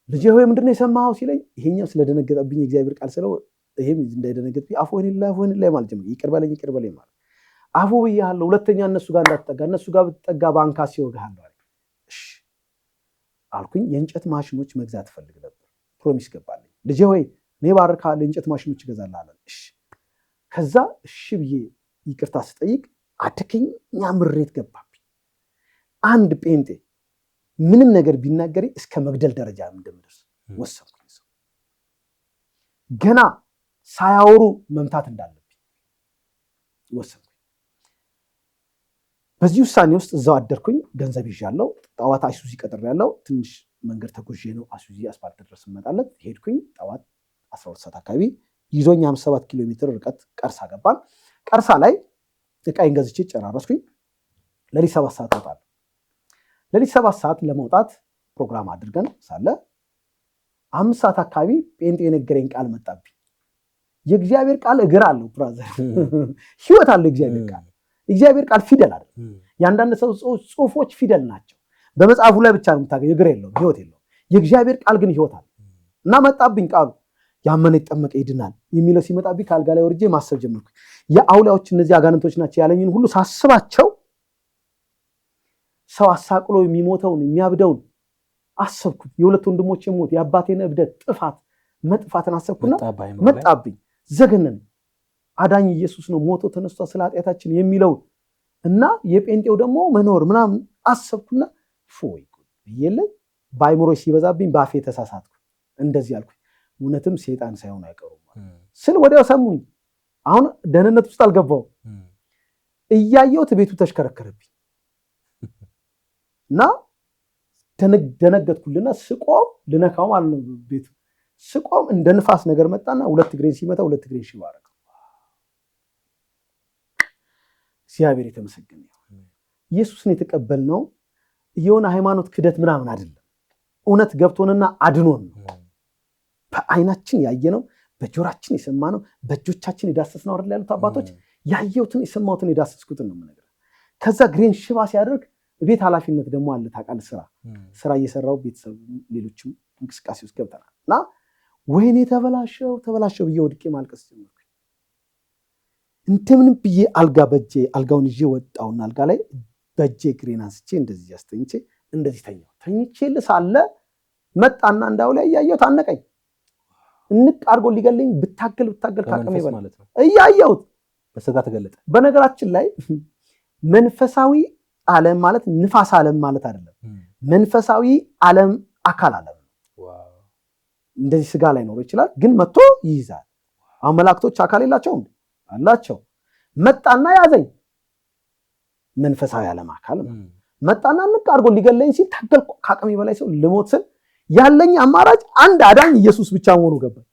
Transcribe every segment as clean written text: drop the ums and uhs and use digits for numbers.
ልጄ ሆይ ምንድነው የሰማኸው ሲለኝ ይሄኛው ስለደነገጠብኝ እግዚአብሔር ቃል ስለው ይሄም እንዳይደነገጥብኝ አፎን ላይ ማለት ጀመረ። ይቅር በለኝ ማለት አፉ ብያለሁ፣ ሁለተኛ እነሱ ጋር እንዳትጠጋ፣ እነሱ ጋር ብትጠጋ ባንካስ ይወጋሃለሁ አለ። እሺ አልኩኝ። የእንጨት ማሽኖች መግዛት ፈልግ ነበር። ፕሮሚስ ገባልኝ። ልጄ ሆይ እኔ ባርካለሁ፣ የእንጨት ማሽኖች እገዛልሃለሁ አለ። እሺ ከዛ እሺ ብዬ ይቅርታ ስጠይቅ አደገኛ ምሬት ገባብኝ። አንድ ጴንጤ ምንም ነገር ቢናገር እስከ መግደል ደረጃ እንደምደርስ ወሰንኩኝ። ሰው ገና ሳያወሩ መምታት እንዳለብኝ ወሰንኩኝ። በዚህ ውሳኔ ውስጥ እዛው አደርኩኝ። ገንዘብ ይዣለሁ። ጠዋት አይሱዚ ቀጥሬያለሁ። ትንሽ መንገድ ተጉዤ ነው አይሱዚ አስፋልት ድረስ እመጣለት ሄድኩኝ። ጠዋት 12 ሰዓት አካባቢ ይዞኝ 57 ኪሎ ሜትር ርቀት ቀርሳ ገባን። ቀርሳ ላይ ዕቃዬን ገዝቼ ጨራረስኩኝ። ለሊት 7 ሰዓት ወጣለሁ። ለሊት 7 ሰዓት ለመውጣት ፕሮግራም አድርገን ሳለ 5 ሰዓት አካባቢ ጴንጤ የነገረኝ ቃል መጣብኝ። የእግዚአብሔር ቃል እግር አለው ብራዘር፣ ህይወት አለው የእግዚአብሔር ቃል። እግዚአብሔር ቃል ፊደል አይደለም። ያንዳንድ ሰው ጽሁፎች ፊደል ናቸው። በመጽሐፉ ላይ ብቻ ነው የምታገኘው፣ እግር የለውም፣ ህይወት የለውም። የእግዚአብሔር ቃል ግን ህይወት አለ እና መጣብኝ ቃሉ። ያመነ ይጠመቀ ይድናል የሚለው ሲመጣብኝ ከአልጋ ላይ ወርጄ ማሰብ ጀመርኩ። የአውሊያዎች እነዚህ አጋንንቶች ናቸው ያለኝን ሁሉ ሳስባቸው ሰው አሳቅሎ የሚሞተውን የሚያብደውን አሰብኩት። የሁለት ወንድሞቼ ሞት፣ የአባቴን እብደት፣ መጥፋትን አሰብኩና መጣብኝ። ዘገነን አዳኝ ኢየሱስ ነው ሞቶ ተነስቶ ስለ ኃጢአታችን የሚለው እና የጴንጤው ደግሞ መኖር ምናምን አሰብኩና ፎይ ይየለ ባይምሮ ሲበዛብኝ ባፌ ተሳሳትኩ። እንደዚህ አልኩ፣ እውነትም ሰይጣን ሳይሆን አይቀሩም ስል ወዲያው ሰሙኝ። አሁን ደህንነት ውስጥ አልገባው። እያየሁት ቤቱ ተሽከረከረብኝ እና ደነገጥኩልና ስቆም ልነካው ማለት ነው። ቤቱ ስቆም እንደ ንፋስ ነገር መጣና ሁለት እግሬን ሲመታ ሁለት እግሬን ሽባ አደረገው። እግዚአብሔር የተመሰገነ ይሁን። ኢየሱስን የተቀበልነው የሆነ ሃይማኖት ክደት ምናምን አይደለም። እውነት ገብቶንና አድኖን ነው። በአይናችን ያየነው፣ በጆሮአችን የሰማነው፣ በእጆቻችን የዳሰስነው አይደል ያሉት አባቶች። ያየሁትን የሰማሁትን የዳሰስኩትን ነው የምነግርህ። ከዛ ግሬን ሽባ ሲያደርግ ቤት ኃላፊነት ደግሞ አለ ታውቃለህ። ስራ እየሰራው ቤተሰብ ሌሎችም እንቅስቃሴ ውስጥ ገብተናል እና ወይኔ ተበላሸው ብዬ ወድቄ ማልቀስ ጀመርኩ። እንደምንም ብዬ አልጋውን ይዤ ወጣውና አልጋ ላይ በእጄ ግሬን አንስቼ እንደዚህ ያስተኝቼ እንደዚህ ተኝቼ ልሳለ መጣና እንዳው ላይ ያያየሁት አነቀኝ። እንቅ አድርጎ ሊገለኝ ብታገል ካቀመ ይበላል እያየሁት በስጋ ተገለጠ። በነገራችን ላይ መንፈሳዊ ዓለም ማለት ንፋስ ዓለም ማለት አይደለም። መንፈሳዊ ዓለም አካል ዓለም ነው። እንደዚህ ስጋ ላይ ኖር ይችላል፣ ግን መጥቶ ይይዛል። አሁን መላእክቶች አካል የላቸውም አላቸው። መጣና ያዘኝ። መንፈሳዊ ዓለም አካል መጣና ንቅ አድርጎ ሊገለኝ ሲል ታገልኩ። ካቀመ በላይ ሰው ልሞት ስል ያለኝ አማራጭ አንድ አዳኝ ኢየሱስ ብቻ መሆኑ ገባኝ።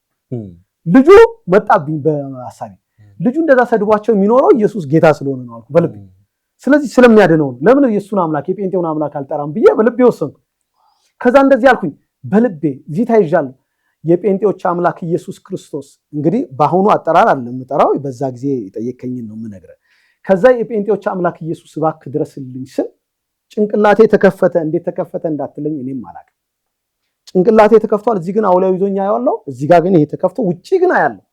ልጁ መጣብኝ በሐሳቤ። ልጁ እንደዛ ሰድቧቸው የሚኖረው ኢየሱስ ጌታ ስለሆነ ነው አልኩ በልቤ። ስለዚህ ስለሚያድነው ለምን የሱን አምላክ የጴንጤውን አምላክ አልጠራም ብዬ በልቤ ወሰንኩ። ከዛ እንደዚህ አልኩኝ በልቤ እዚህ ታይዣለሁ። የጴንጤዎች አምላክ ኢየሱስ ክርስቶስ እንግዲህ በአሁኑ አጠራር አለ የምጠራው፣ በዛ ጊዜ የጠየከኝን ነው የምነግርህ። ከዛ የጴንጤዎች አምላክ ኢየሱስ እባክህ ድረስልኝ ስል ጭንቅላቴ ተከፈተ። እንዴት ተከፈተ እንዳትለኝ እኔም አላውቅም። ጭንቅላቴ ተከፍቷል። እዚህ ግን አውሊያው ይዞኛ ያለው እዚህ ጋር ግን ይሄ ተከፍቶ ውጪ ግን አያለው።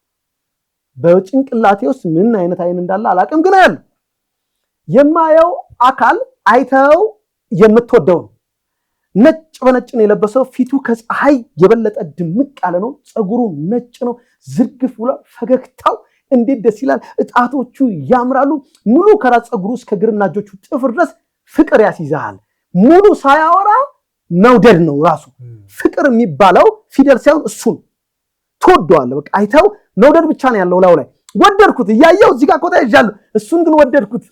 በጭንቅላቴ ውስጥ ምን አይነት አይን እንዳለ አላውቅም፣ ግን አያለው። የማየው አካል አይተው የምትወደው ነው። ነጭ በነጭ ነው የለበሰው። ፊቱ ከፀሐይ የበለጠ ድምቅ ያለ ነው። ፀጉሩ ነጭ ነው፣ ዝርግፍ ብሏል። ፈገግታው እንዴት ደስ ይላል። እጣቶቹ ያምራሉ። ሙሉ ከራስ ፀጉሩ እስከ እግርና እጆቹ ጥፍር ድረስ ፍቅር ያስይዛል። ሙሉ ሳያወራ መውደድ ነው ራሱ። ፍቅር የሚባለው ፊደል ሳይሆን እሱን ትወደዋለህ። በቃ አይተው መውደድ ብቻ ነው ያለው ላው ላይ። ወደድኩት እያየው እዚህ ጋር ቆጣ ይዣለሁ። እሱን ግን ወደድኩት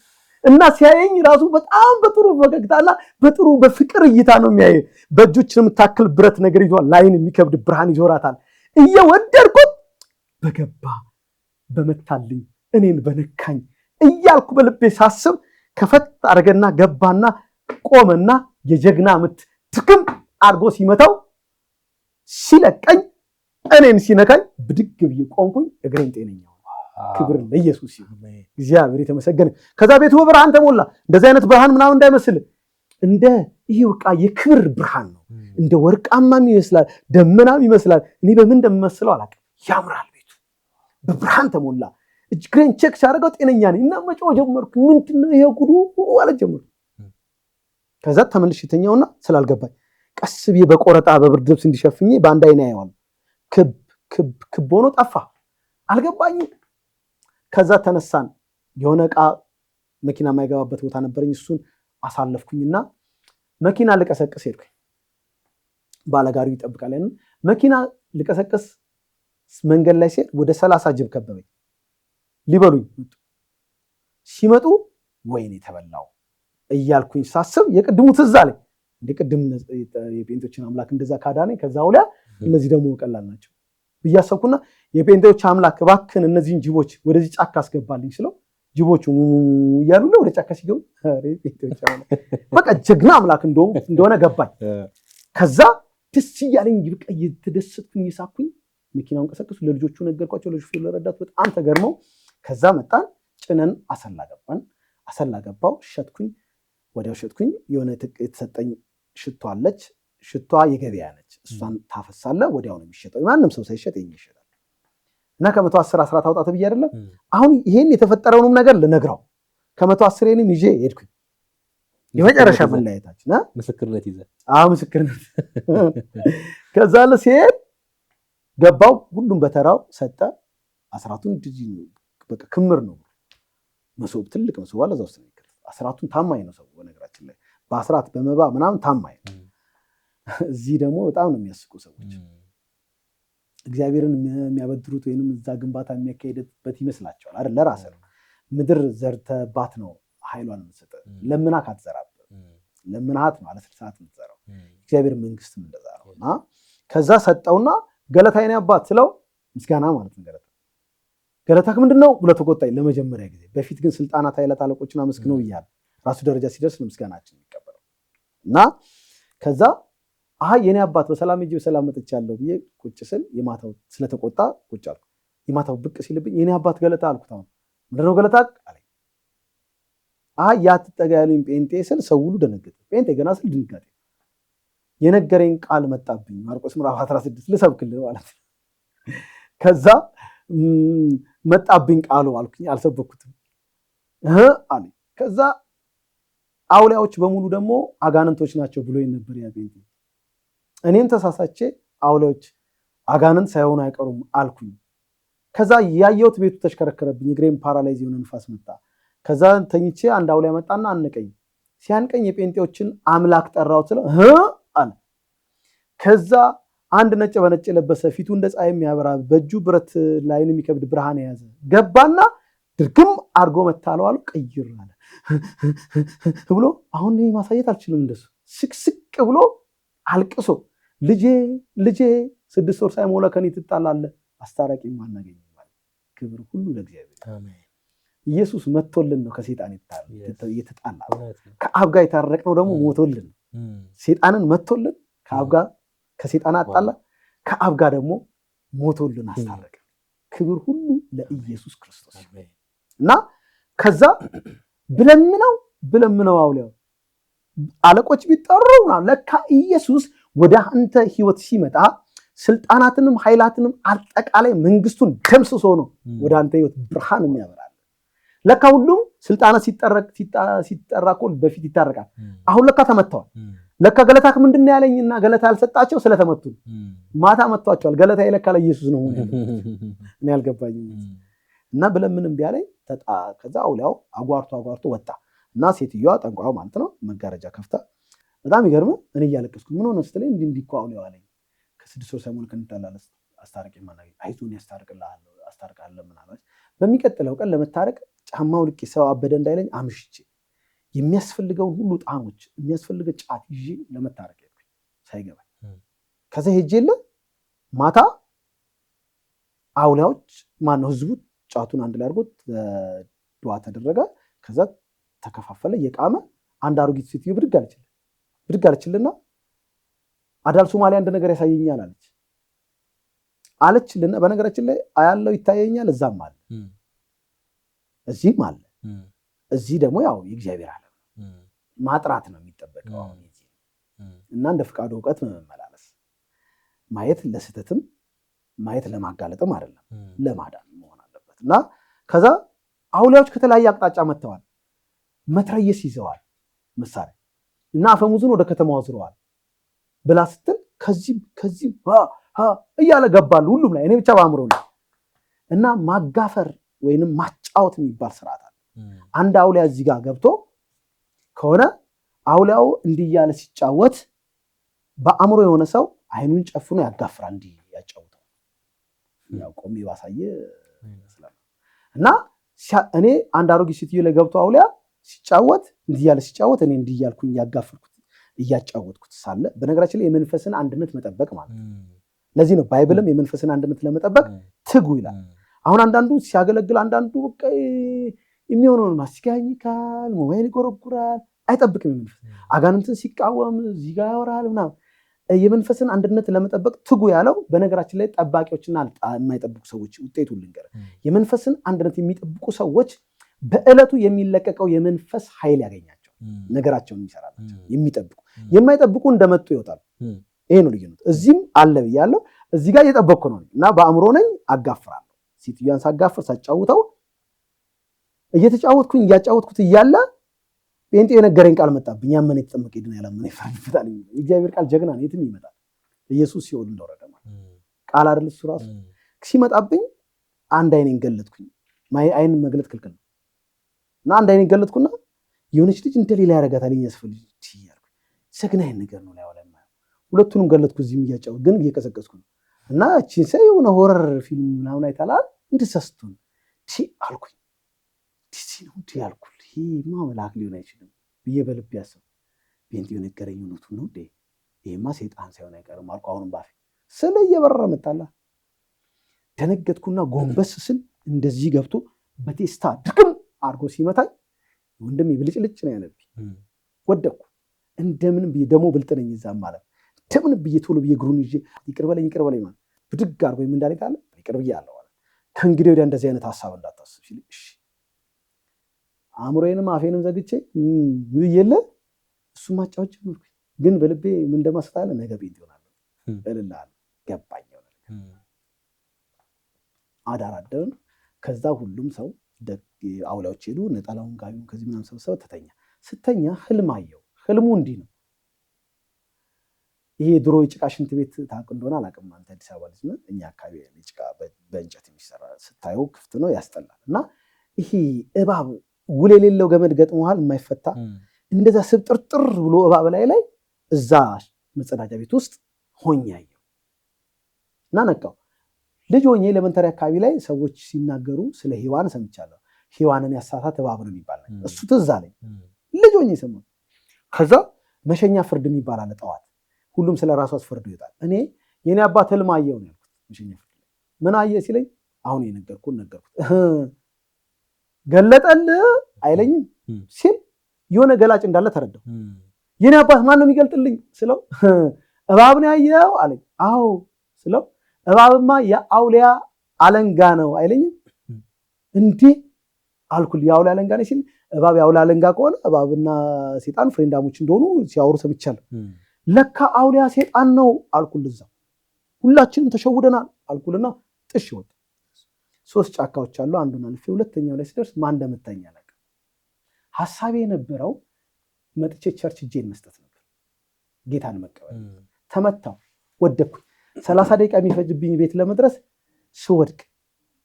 እና ሲያየኝ ራሱ በጣም በጥሩ ፈገግታና በጥሩ በፍቅር እይታ ነው የሚያየ። በእጆች የምታክል ብረት ነገር ይዟል። ላይን የሚከብድ ብርሃን ይዞራታል። እየወደድኩት በገባ በመታልኝ እኔን በነካኝ እያልኩ በልቤ ሳስብ ከፈት አድርገና ገባና ቆመና የጀግና ምት ትክም አድርጎ ሲመታው ሲለቀኝ እኔን ሲነካኝ ብድግ ብዬ ቆምኩኝ። እግሬን ጤነኛ። ክብር ለኢየሱስ ይሁን። እግዚአብሔር የተመሰገነ። ከዛ ቤቱ በብርሃን ተሞላ። እንደዚህ አይነት ብርሃን ምናምን እንዳይመስል እንደ ይሄ በቃ የክብር ብርሃን ነው። እንደ ወርቃማም ይመስላል፣ ደመናም ይመስላል። እኔ በምን እንደምመስለው አላውቅም። ያምራል፣ ቤቱ በብርሃን ተሞላ። እጅግሬን ቼክ ሲያደርገው ጤነኛ ነኝ እና መጮህ ጀመርኩ። ምንድነው ይሄ ጉዱ ማለት ጀመርኩ። ከዛ ተመልሼ ተኛውና ስላልገባኝ ቀስ ብዬ በቆረጣ በብርድ ልብስ እንዲሸፍኝ በአንድ አይና ያየዋል። ክብ ክብ ክብ ሆኖ ጠፋ። አልገባኝም። ከዛ ተነሳን። የሆነ ዕቃ መኪና የማይገባበት ቦታ ነበረኝ። እሱን አሳለፍኩኝና መኪና ልቀሰቅስ ሄድኩኝ። ባለጋሪው ይጠብቃል። ያን መኪና ልቀሰቅስ መንገድ ላይ ሲሄድ ወደ 30 ጅብ ከበበኝ። ሊበሉኝ ሲመጡ ወይኔ ተበላው እያልኩኝ ሳስብ የቅድሙ ትዝ አለኝ። እንደ ቅድም የጴንጤዎችን አምላክ እንደዛ ካዳነኝ ከዛ ወዲያ እነዚህ ደግሞ ቀላል ናቸው ብያሰብኩና የጴንጤዎች አምላክ እባክህን እነዚህን ጅቦች ወደዚህ ጫካ አስገባልኝ ስለው ጅቦቹ እያሉ ወደ ጫካ ሲገቡ በቃ ጀግና አምላክ እንደሆነ ገባኝ። ከዛ ደስ እያለኝ በቃ እየተደሰትኩኝ እየሳኩኝ መኪናውን ቀሰቀሱ። ለልጆቹ ነገርኳቸው። ለሹፌሩ ለረዳት በጣም ተገርመው ከዛ መጣን። ጭነን አሰላ ገባን። አሰላ ገባው። ሸጥኩኝ። ወዲያው ሸጥኩኝ። የሆነ የተሰጠኝ ሽቶ አለች። ሽቷ የገበያ ነች። እሷን ታፈሳለ። ወዲያው ነው የሚሸጠው። ማንም ሰው ሳይሸጥ ይሸጣል። እና ከ110 አስራት አውጣ ተብዬ አይደለም። አሁን ይሄን የተፈጠረውንም ነገር ልነግረው ከ110ንም ይዤ ሄድኩኝ። የመጨረሻ መለያየታችን ምስክርነት ይዘ ምስክርነት ከዛ ሲሄድ ገባው። ሁሉም በተራው ሰጠ። አስራቱን በቃ ክምር ነው። መሶብ ትልቅ መሶብ አለ። እዛ ውስጥ ነው። አስራቱን ታማኝ ነው ሰው በነገራችን ላይ በአስራት በመባ ምናምን ታማኝ ነው። እዚህ ደግሞ በጣም ነው የሚያስቁ ሰዎች እግዚአብሔርን የሚያበድሩት ወይንም እዛ ግንባታ የሚያካሄድበት ይመስላቸዋል አይደል? ለራስህ ነው። ምድር ዘርተባት ነው ኃይሏን የምትሰጥ። ለምናት አትዘራበት። ለምናት ነው አለ 60 ሰዓት የምትዘራው። እግዚአብሔር መንግስትም እንደዛ ነው። እና ከዛ ሰጠውና ገለታ የኔ አባት ስለው ምስጋና ማለት ነው። ገለታ ምንድነው ብሎ ተቆጣኝ ለመጀመሪያ ጊዜ። በፊት ግን ስልጣናት ኃይላት አለቆችን አመስግነው ብያለሁ። ራሱ ደረጃ ሲደርስ ነው ምስጋናችን የሚቀበለው። እና ከዛ የኔ አባት በሰላም እጅ በሰላም መጥቻለሁ ብዬ ቁጭ ስል የማታው ስለተቆጣ ቁጭ አልኩ። የማታው ብቅ ሲልብኝ የኔ አባት ገለታ አልኩት። አሁን ምንድነው ገለታ አለኝ። ያትጠጋ ያለኝ ጴንጤ ስል ሰው ሁሉ ደነገጠ። ጴንጤ ገና ስል ድንጋጤ። የነገረኝ ቃል መጣብኝ። ማርቆስ ምዕራፍ 16 ልሰብክልህ ማለት ነው። ከዛ መጣብኝ ቃሉ አልኩኝ። አልሰበኩትም አለኝ። ከዛ አውሊያዎች በሙሉ ደግሞ አጋንንቶች ናቸው ብሎ ነበር ያ ጴንጤ። እኔም ተሳሳቼ አውሊያዎች አጋንንት ሳይሆኑ አይቀሩም አልኩኝ። ከዛ ያየሁት ቤቱ ተሽከረከረብኝ። እግሬም ፓራላይዝ የሆነ ንፋስ መጣ። ከዛ ተኝቼ አንድ አውሊያ መጣና አንቀኝ። ሲያንቀኝ የጴንጤዎችን አምላክ ጠራው ስለ አለ። ከዛ አንድ ነጭ በነጭ የለበሰ ፊቱ እንደ ፀሐይ የሚያበራ በእጁ ብረት ላይን የሚከብድ ብርሃን የያዘ ገባና ድርግም አርጎ መታለው አሉ። ቀይር አለ ብሎ አሁን እኔ ማሳየት አልችልም። እንደሱ ስቅስቅ ብሎ አልቅሶ ልጄ 6 ወር ሳይሞላ ከኔ ትጣላለህ፣ አስታራቂ ማናገኝ ማለት። ክብር ሁሉ ለእግዚአብሔር። አሜን። ኢየሱስ መጥቶልን ነው ከሰይጣን የተጣላ። ከአብ ጋር የታረቅነው ደግሞ ሞቶልን ነው። ሰይጣንን መጥቶልን ከአብ ጋር ከሰይጣን አጣላ፣ ከአብ ጋር ደግሞ ሞቶልን አስታረቀ። ክብር ሁሉ ለኢየሱስ ክርስቶስ። እና ከዛ ብለምነው አውሊያው አለቆች ቢጠሩና ለካ ኢየሱስ ወደ አንተ ህይወት ሲመጣ ስልጣናትንም ኃይላትንም አጠቃላይ መንግስቱን ደምስሶ ነው ወደ አንተ ህይወት ብርሃን የሚያበራል። ለካ ሁሉም ስልጣናት ሲጠራ እኮ በፊት ይታረቃል። አሁን ለካ ተመተዋል። ለካ ገለታ ምንድነው ያለኝና ገለታ ያልሰጣቸው ስለተመቱ ማታ መጥቷቸዋል። ገለታ ይለካ ለኢየሱስ ነው እኔ አልገባኝም። እና ብለምንም ቢያለኝ ከዛ አውሊያው አጓርቶ ወጣ። እና ሴትዮዋ ጠንቋዩ ማለት ነው መጋረጃ ከፍታ በጣም ይገርም። እኔ እያለቀስኩ ምን ሆነ ስትለኝ እንዲህ እኮ አውሊያው አለኝ ከ6 ወር ሳይሞላ ከንታላለስ አስታርቂ ማናገኝ አይዞን አስታርቃለሁ ምናልባት በሚቀጥለው ቀን ለመታረቅ ጫማው ልቄ ሰው አበደ እንዳይለኝ አምሽቼ የሚያስፈልገውን ሁሉ ጣኖች የሚያስፈልገ ጫት ይዤ ለመታረቅ ሄድኩኝ ሳይገባኝ። ከዛ ሄጄለ ማታ አውሊያዎች ማነው ህዝቡ ጫቱን አንድ ላይ አድርጎት ዱዓ ተደረገ። ከዛ ተከፋፈለ የቃመ አንድ አሮጊት ሴትዮ ብድግ አለችልና አዳል ሶማሊያ አንድ ነገር ያሳየኛል አለችልና በነገራችን ላይ አያለው ይታየኛል። እዛም አለ እዚህም አለ። እዚህ ደግሞ ያው የእግዚአብሔር ዓለም ማጥራት ነው የሚጠበቀው። አሁን እና እንደ ፍቃዱ እውቀት መመላለስ ማየት ለስህተትም ማየት ለማጋለጥም አይደለም ለማዳን መሆን አለበት። እና ከዛ አውሊያዎች ከተለያየ አቅጣጫ መጥተዋል። መትረየስ ይዘዋል መሳሪያ እና አፈሙዝን ወደ ከተማው አዝረዋል ብላ ስትል ከዚህ እያለ ገባሉ ሁሉም ላይ እኔ ብቻ ባምሮ ነው። እና ማጋፈር ወይንም ማጫወት የሚባል ስርዓት አለ። አንድ አውሊያ እዚህ ጋር ገብቶ ከሆነ አውሊያው እንዲህ እያለ ሲጫወት በአእምሮ የሆነ ሰው አይኑን ጨፍኖ ያጋፍራል። እንዲህ ያጫውተው ያው ቆሜ ባሳየ ይመስላል። እና እኔ አንድ አሮጊት ሴትዮ ላይ ገብቶ አውሊያ ሲጫወት እንዲህ እያለ ሲጫወት እኔ እንዲህ እያልኩኝ ያጋፍርኩት እያጫወትኩት ሳለ በነገራችን ላይ የመንፈስን አንድነት መጠበቅ ማለት ነው። ለዚህ ነው ባይብልም የመንፈስን አንድነት ለመጠበቅ ትጉ ይላል። አሁን አንዳንዱ ሲያገለግል አንዳንዱ በቃ የሚሆነውን ማስጋኝካል ሞባይል ይጎረጉራል አይጠብቅም። የመንፈስ አጋንንትን ሲቃወም እዚህ ጋር ያወራል ምናምን። የመንፈስን አንድነት ለመጠበቅ ትጉ ያለው በነገራችን ላይ ጠባቂዎችና የማይጠብቁ ሰዎች ውጤቱን ልንገር። የመንፈስን አንድነት የሚጠብቁ ሰዎች በዕለቱ የሚለቀቀው የመንፈስ ኃይል ያገኛቸው ነገራቸውን የሚሰራላቸው የሚጠብቁ የማይጠብቁ እንደመጡ ይወጣሉ። ይሄ ነው ልዩነት። እዚህም አለ ብያለሁ፣ እዚህ ጋር እየጠበቅኩ ነው እና በአእምሮ ነኝ አጋፍራለሁ። ሴትዮዋን ሳጋፍር ሳጫውተው እየተጫወትኩኝ እያጫወትኩት እያለ ጴንጤ የነገረኝ ቃል መጣብኝ። ያመነ የተጠመቀ ይድናል ያላመነ ይፈርድበታል። የእግዚአብሔር ቃል ጀግና ነው፣ የትም ይመጣል። ኢየሱስ ሲኦል እንደወረደ ማለት ቃል አይደል እሱ ራሱ ሲመጣብኝ አንድ አይኔን ገለጥኩኝ። አይን መግለጥ ክልክል ነው እና አንድ አይኔን ገለጥኩና የሆነች ልጅ እንደሌላ ያረጋታል የሚያስፈልግ ትያርኩ ሰግናይ ነገር ነው ላይ ወለማ ሁለቱንም ገለጥኩ። እዚህም እያጫወት ግን እየቀሰቀስኩ ነው እና እቺን ሰው የሆነ ሆረር ፊልም ምናምን አይታላል እንድሰስቱን አልኩኝ። ነው እንዴ ያልኩት ይሄማ መልአክ ሊሆን አይችልም ብዬ በልብ ያሰብኩ። ጴንጤው ነገረኝ እውነቱን ነው እንዴ ይሄማ ሰይጣን ሳይሆን አይቀርም አልኩ። አሁንም ባፌ ስለ እየበረረ መጣላ ደነገጥኩና ጎንበስ ስል እንደዚህ ገብቶ በቴስታ ድክም አድርጎ ሲመታኝ ወንድሜ ብልጭልጭ ነው ያለብኝ። ወደቅኩ። እንደምን ብዬ ደግሞ ብልጥ ነኝ እዛም ማለት እንደምን ብዬ ቶሎ ብዬ እግሩን ይዤ ይቅር በለኝ ማለት ብድግ አድርጎ ምን እንዳለ ታለ ይቅር ብያለሁ አለ። ከእንግዲህ ወዲያ እንደዚህ አይነት ሐሳብ እንዳታስብ ሲል እሺ አእምሮዬንም አፌንም ዘግቼ ይየለ እሱ ማጫወት ጀመርኩ። ግን በልቤ ምን እንደማስታለ ነገ ጴንጤ ይሆናል እልልሃለሁ። ገባኝ ነው አዳራደርን። ከዛ ሁሉም ሰው አውላዎች ሄዱ። ነጠላውን ጋቢውን ከዚህ ምናምን ሰው ተተኛ። ስተኛ ህልም አየው። ህልሙ እንዲህ ነው። ይሄ ድሮ የጭቃ ሽንት ቤት ታውቅ እንደሆነ አላውቅም። አንተ አዲስ አበባ ልጅ ነህ። እኛ አካባቢ የጭቃ በእንጨት የሚሰራ ስታየው ክፍት ነው ያስጠላል። እና ይሄ እባብ ውል የሌለው ገመድ ገጥሞሃል የማይፈታ እንደዛ ስብጥርጥር ብሎ እባብ ላይ እዛ መጸዳጃ ቤት ውስጥ ሆኜ አየው እና ነቃው። ልጅ ሆኜ ኤሌመንተሪ አካባቢ ላይ ሰዎች ሲናገሩ ስለ ሔዋን ሰምቻለሁ። ሔዋንን ያሳታት እባብ ነው የሚባል እሱ ትዝ አለኝ። ልጅ ሆኜ ሰማሁ። ከዛ መሸኛ ፍርድ የሚባል አለ ጠዋት ሁሉም ስለ ራሱ አስፈርዶ ይወጣል። እኔ የኔ አባት ህልም አየው ነው ያልኩት። መሸኛ ፍርድ ላይ ምን አየ ሲለኝ አሁን የነገርኩት ገለጠል አይለኝም ሲል የሆነ ገላጭ እንዳለ ተረዳው። የኔ አባት ማን ነው የሚገልጥልኝ ስለው እባብ ነው ያየው አለኝ። አዎ ስለው እባብማ የአውሊያ አለንጋ ነው አይለኝም እንዴ አልኩል። የአውሊያ አለንጋ ነው ሲል እባብ የአውሊያ አለንጋ ከሆነ እባብና ሴጣን ፍሬንዳሞች እንደሆኑ ሲያወሩ ሰምቻለሁ። ለካ አውሊያ ሴጣን ነው አልኩል። እዛ ሁላችንም ተሸውደናል አልኩልና ጥሽ ወጣ። 3 ጫካዎች አሉ። አንዱን አልፌ ሁለተኛው ላይ ሲደርስ ማን እንደመታኝ አላውቅም። ሐሳቤ የነበረው መጥቼ ቸርች እጄን መስጠት ነበር፣ ጌታን መቀበል። ተመታው፣ ወደቅኩኝ። 30 ደቂቃ የሚፈጅብኝ ቤት ለመድረስ ስወድቅ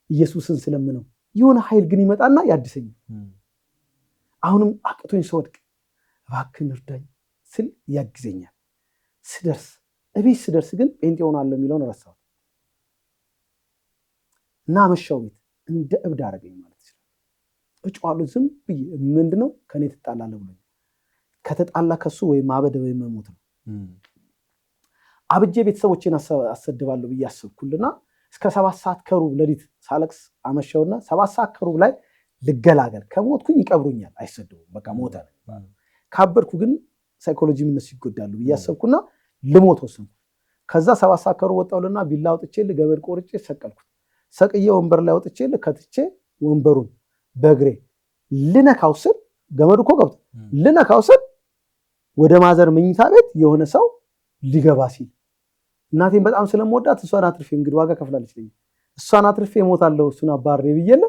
ኢየሱስን ስለምነው የሆነ ኃይል ግን ይመጣና ያድሰኝ። አሁንም አቅቶኝ ስወድቅ እባክህን እርዳኝ ስል ያግዘኛል። እቤት ስደርስ ግን ጴንጤ ሆናለሁ የሚለውን ረሳሁት እና መሻው ቤት እንደ እብድ አደረገኝ ማለት ይችላል። እጮሃለሁ ዝም ብዬ ምንድነው ከኔ ትጣላለህ ብሎኝ ከተጣላ ከሱ ወይ ማበድ ወይ መሞት ነው። አብጄ ቤተሰቦቼን አሰድባለሁ ብዬ አሰብኩልና እስከ 7 ሰዓት ከሩብ ሌሊት ሳለቅስ አመሻውና 7 ሰዓት ከሩብ ላይ ልገላገል ከሞትኩኝ ይቀብሩኛል፣ አይሰድቡም፣ በቃ ሞተ ነው። ካበድኩ ግን ሳይኮሎጂ ምንስ ይጎዳሉ ብዬ አሰብኩና ልሞት ወሰንኩ። ከዛ 7 ሰዓት ከሩብ ወጣሁልና ቢላ አውጥቼ ገመድ ቆርጬ ሰቀልኩት። ሰቅዬ ወንበር ላይ አውጥቼ ከትቼ ወንበሩን በእግሬ ልነካው ስል ገመዱ እኮ ገብቶ ልነካው ስል ወደ ማዘር መኝታ ቤት የሆነ ሰው ሊገባ ሲል እናቴን በጣም ስለምወዳት እሷን አትርፌ እንግዲህ ዋጋ ከፍላለች ለኝ እሷን አትርፌ እሞታለሁ እሱን አባሬ ብዬለ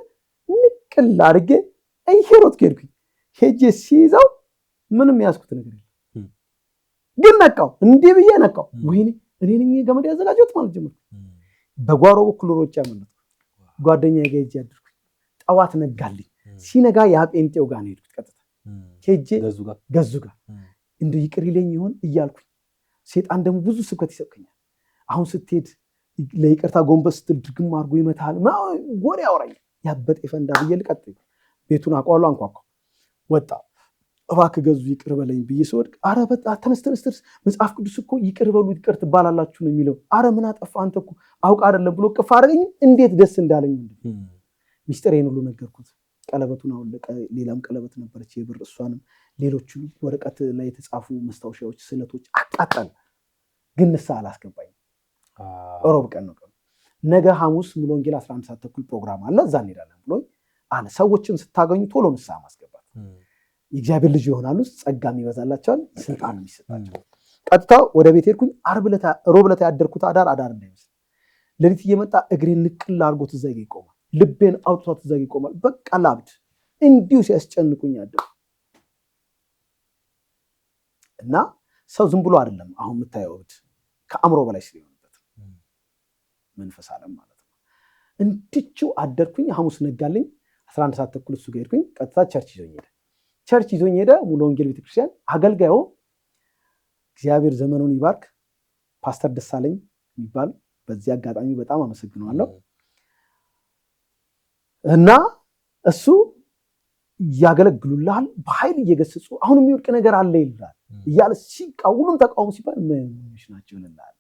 ንቅል አድርጌ እየሮጥኩ ሄድኩኝ። ሄጄ ሲይዘው ምንም ያስኩት ነገር የለም፣ ግን ነቃው። እንዲህ ብዬ ነቃው። ወይኔ እኔ ነኝ ገመድ ያዘጋጀሁት ማለት ጀመርኩ። በጓሮ በኩል ሮጬ አመለጥኩ። ጓደኛዬ ጋር ሄጄ አደርኩኝ። ጠዋት ነጋልኝ። ሲነጋ ያ ጴንጤው ጋር ነው ሄድኩት። ቀጥታ ሄጄ ገዙ ጋር እንደው ይቅር ይለኝ ይሆን እያልኩኝ፣ ሴጣን ደግሞ ብዙ ስብከት ይሰብከኛል። አሁን ስትሄድ ለይቅርታ ጎንበስ ስትል ድግም አድርጎ ይመታል ምናምን ወሬ ያወራኛል። ያበጠ ይፈንዳ ብዬ ልቀጥል ቤቱን አቋሉ አንኳኳ። ወጣ። እባክህ ገዙ ይቅር በለኝ ብዬ ስወድቅ፣ አረ በጣም ተነስተንስተርስ መጽሐፍ ቅዱስ እኮ ይቅር በሉ ይቅር ትባላላችሁ ነው የሚለው። አረ ምን አጠፋ አንተ እኮ አውቅ አይደለም ብሎ ቅፍ አደረገኝ። እንዴት ደስ እንዳለኝ ሚስጥሬን ሁሉ ነገርኩት። ቀለበቱን አወለቀ። ሌላም ቀለበት ነበረች የብር፣ እሷንም ሌሎቹን ወረቀት ላይ የተጻፉ መስታወሻዎች፣ ስለቶች አቃጠለ። ግን ንስሐ አላስገባኝ። ሮብ ቀን ነው ቀኑ። ነገ ሐሙስ ሙሉ ወንጌል 11 ሰዓት ተኩል ፕሮግራም አለ፣ እዛ እንሄዳለን ብሎ አለ። ሰዎችን ስታገኙ ቶሎ ንስሐ ማስገባት፣ የእግዚአብሔር ልጅ ይሆናሉ፣ ጸጋም ይበዛላቸዋል፣ ስልጣንም ይሰጣቸው። ቀጥታ ወደ ቤት ሄድኩኝ። ሮብ ዕለት ያደርኩት አዳር እንዳይመስል ሌሊት እየመጣ እግሬን ንቅል አድርጎት እዛ ጋ ይቆማል። ልቤን አውጥቷት እዛ ጋ ይቆማል። በቃ ላብድ እንዲሁ ሲያስጨንቁኝ አደሩ። እና ሰው ዝም ብሎ አይደለም አሁን የምታየው እብድ፣ ከአእምሮ በላይ ስለሆነበት መንፈስ ዓለም ማለት ነው። እንድችው አደርኩኝ። ሐሙስ ነጋልኝ። 11 ሰዓት ተኩል እሱ ጋር ሄድኩኝ። ቀጥታ ቸርች ይዞኝ ሄደ። ሙሉ ወንጌል ቤተክርስቲያን አገልጋዩ እግዚአብሔር ዘመኑን ይባርክ ፓስተር ደሳለኝ የሚባል፣ በዚህ አጋጣሚ በጣም አመሰግነዋለሁ። እና እሱ ያገለግሉልሃል በኃይል እየገሰጹ አሁን የሚወድቅ ነገር አለ ይላል እያለ ሁሉም ተቃውሞ ሲባል ምንሽ ናቸው ይላል።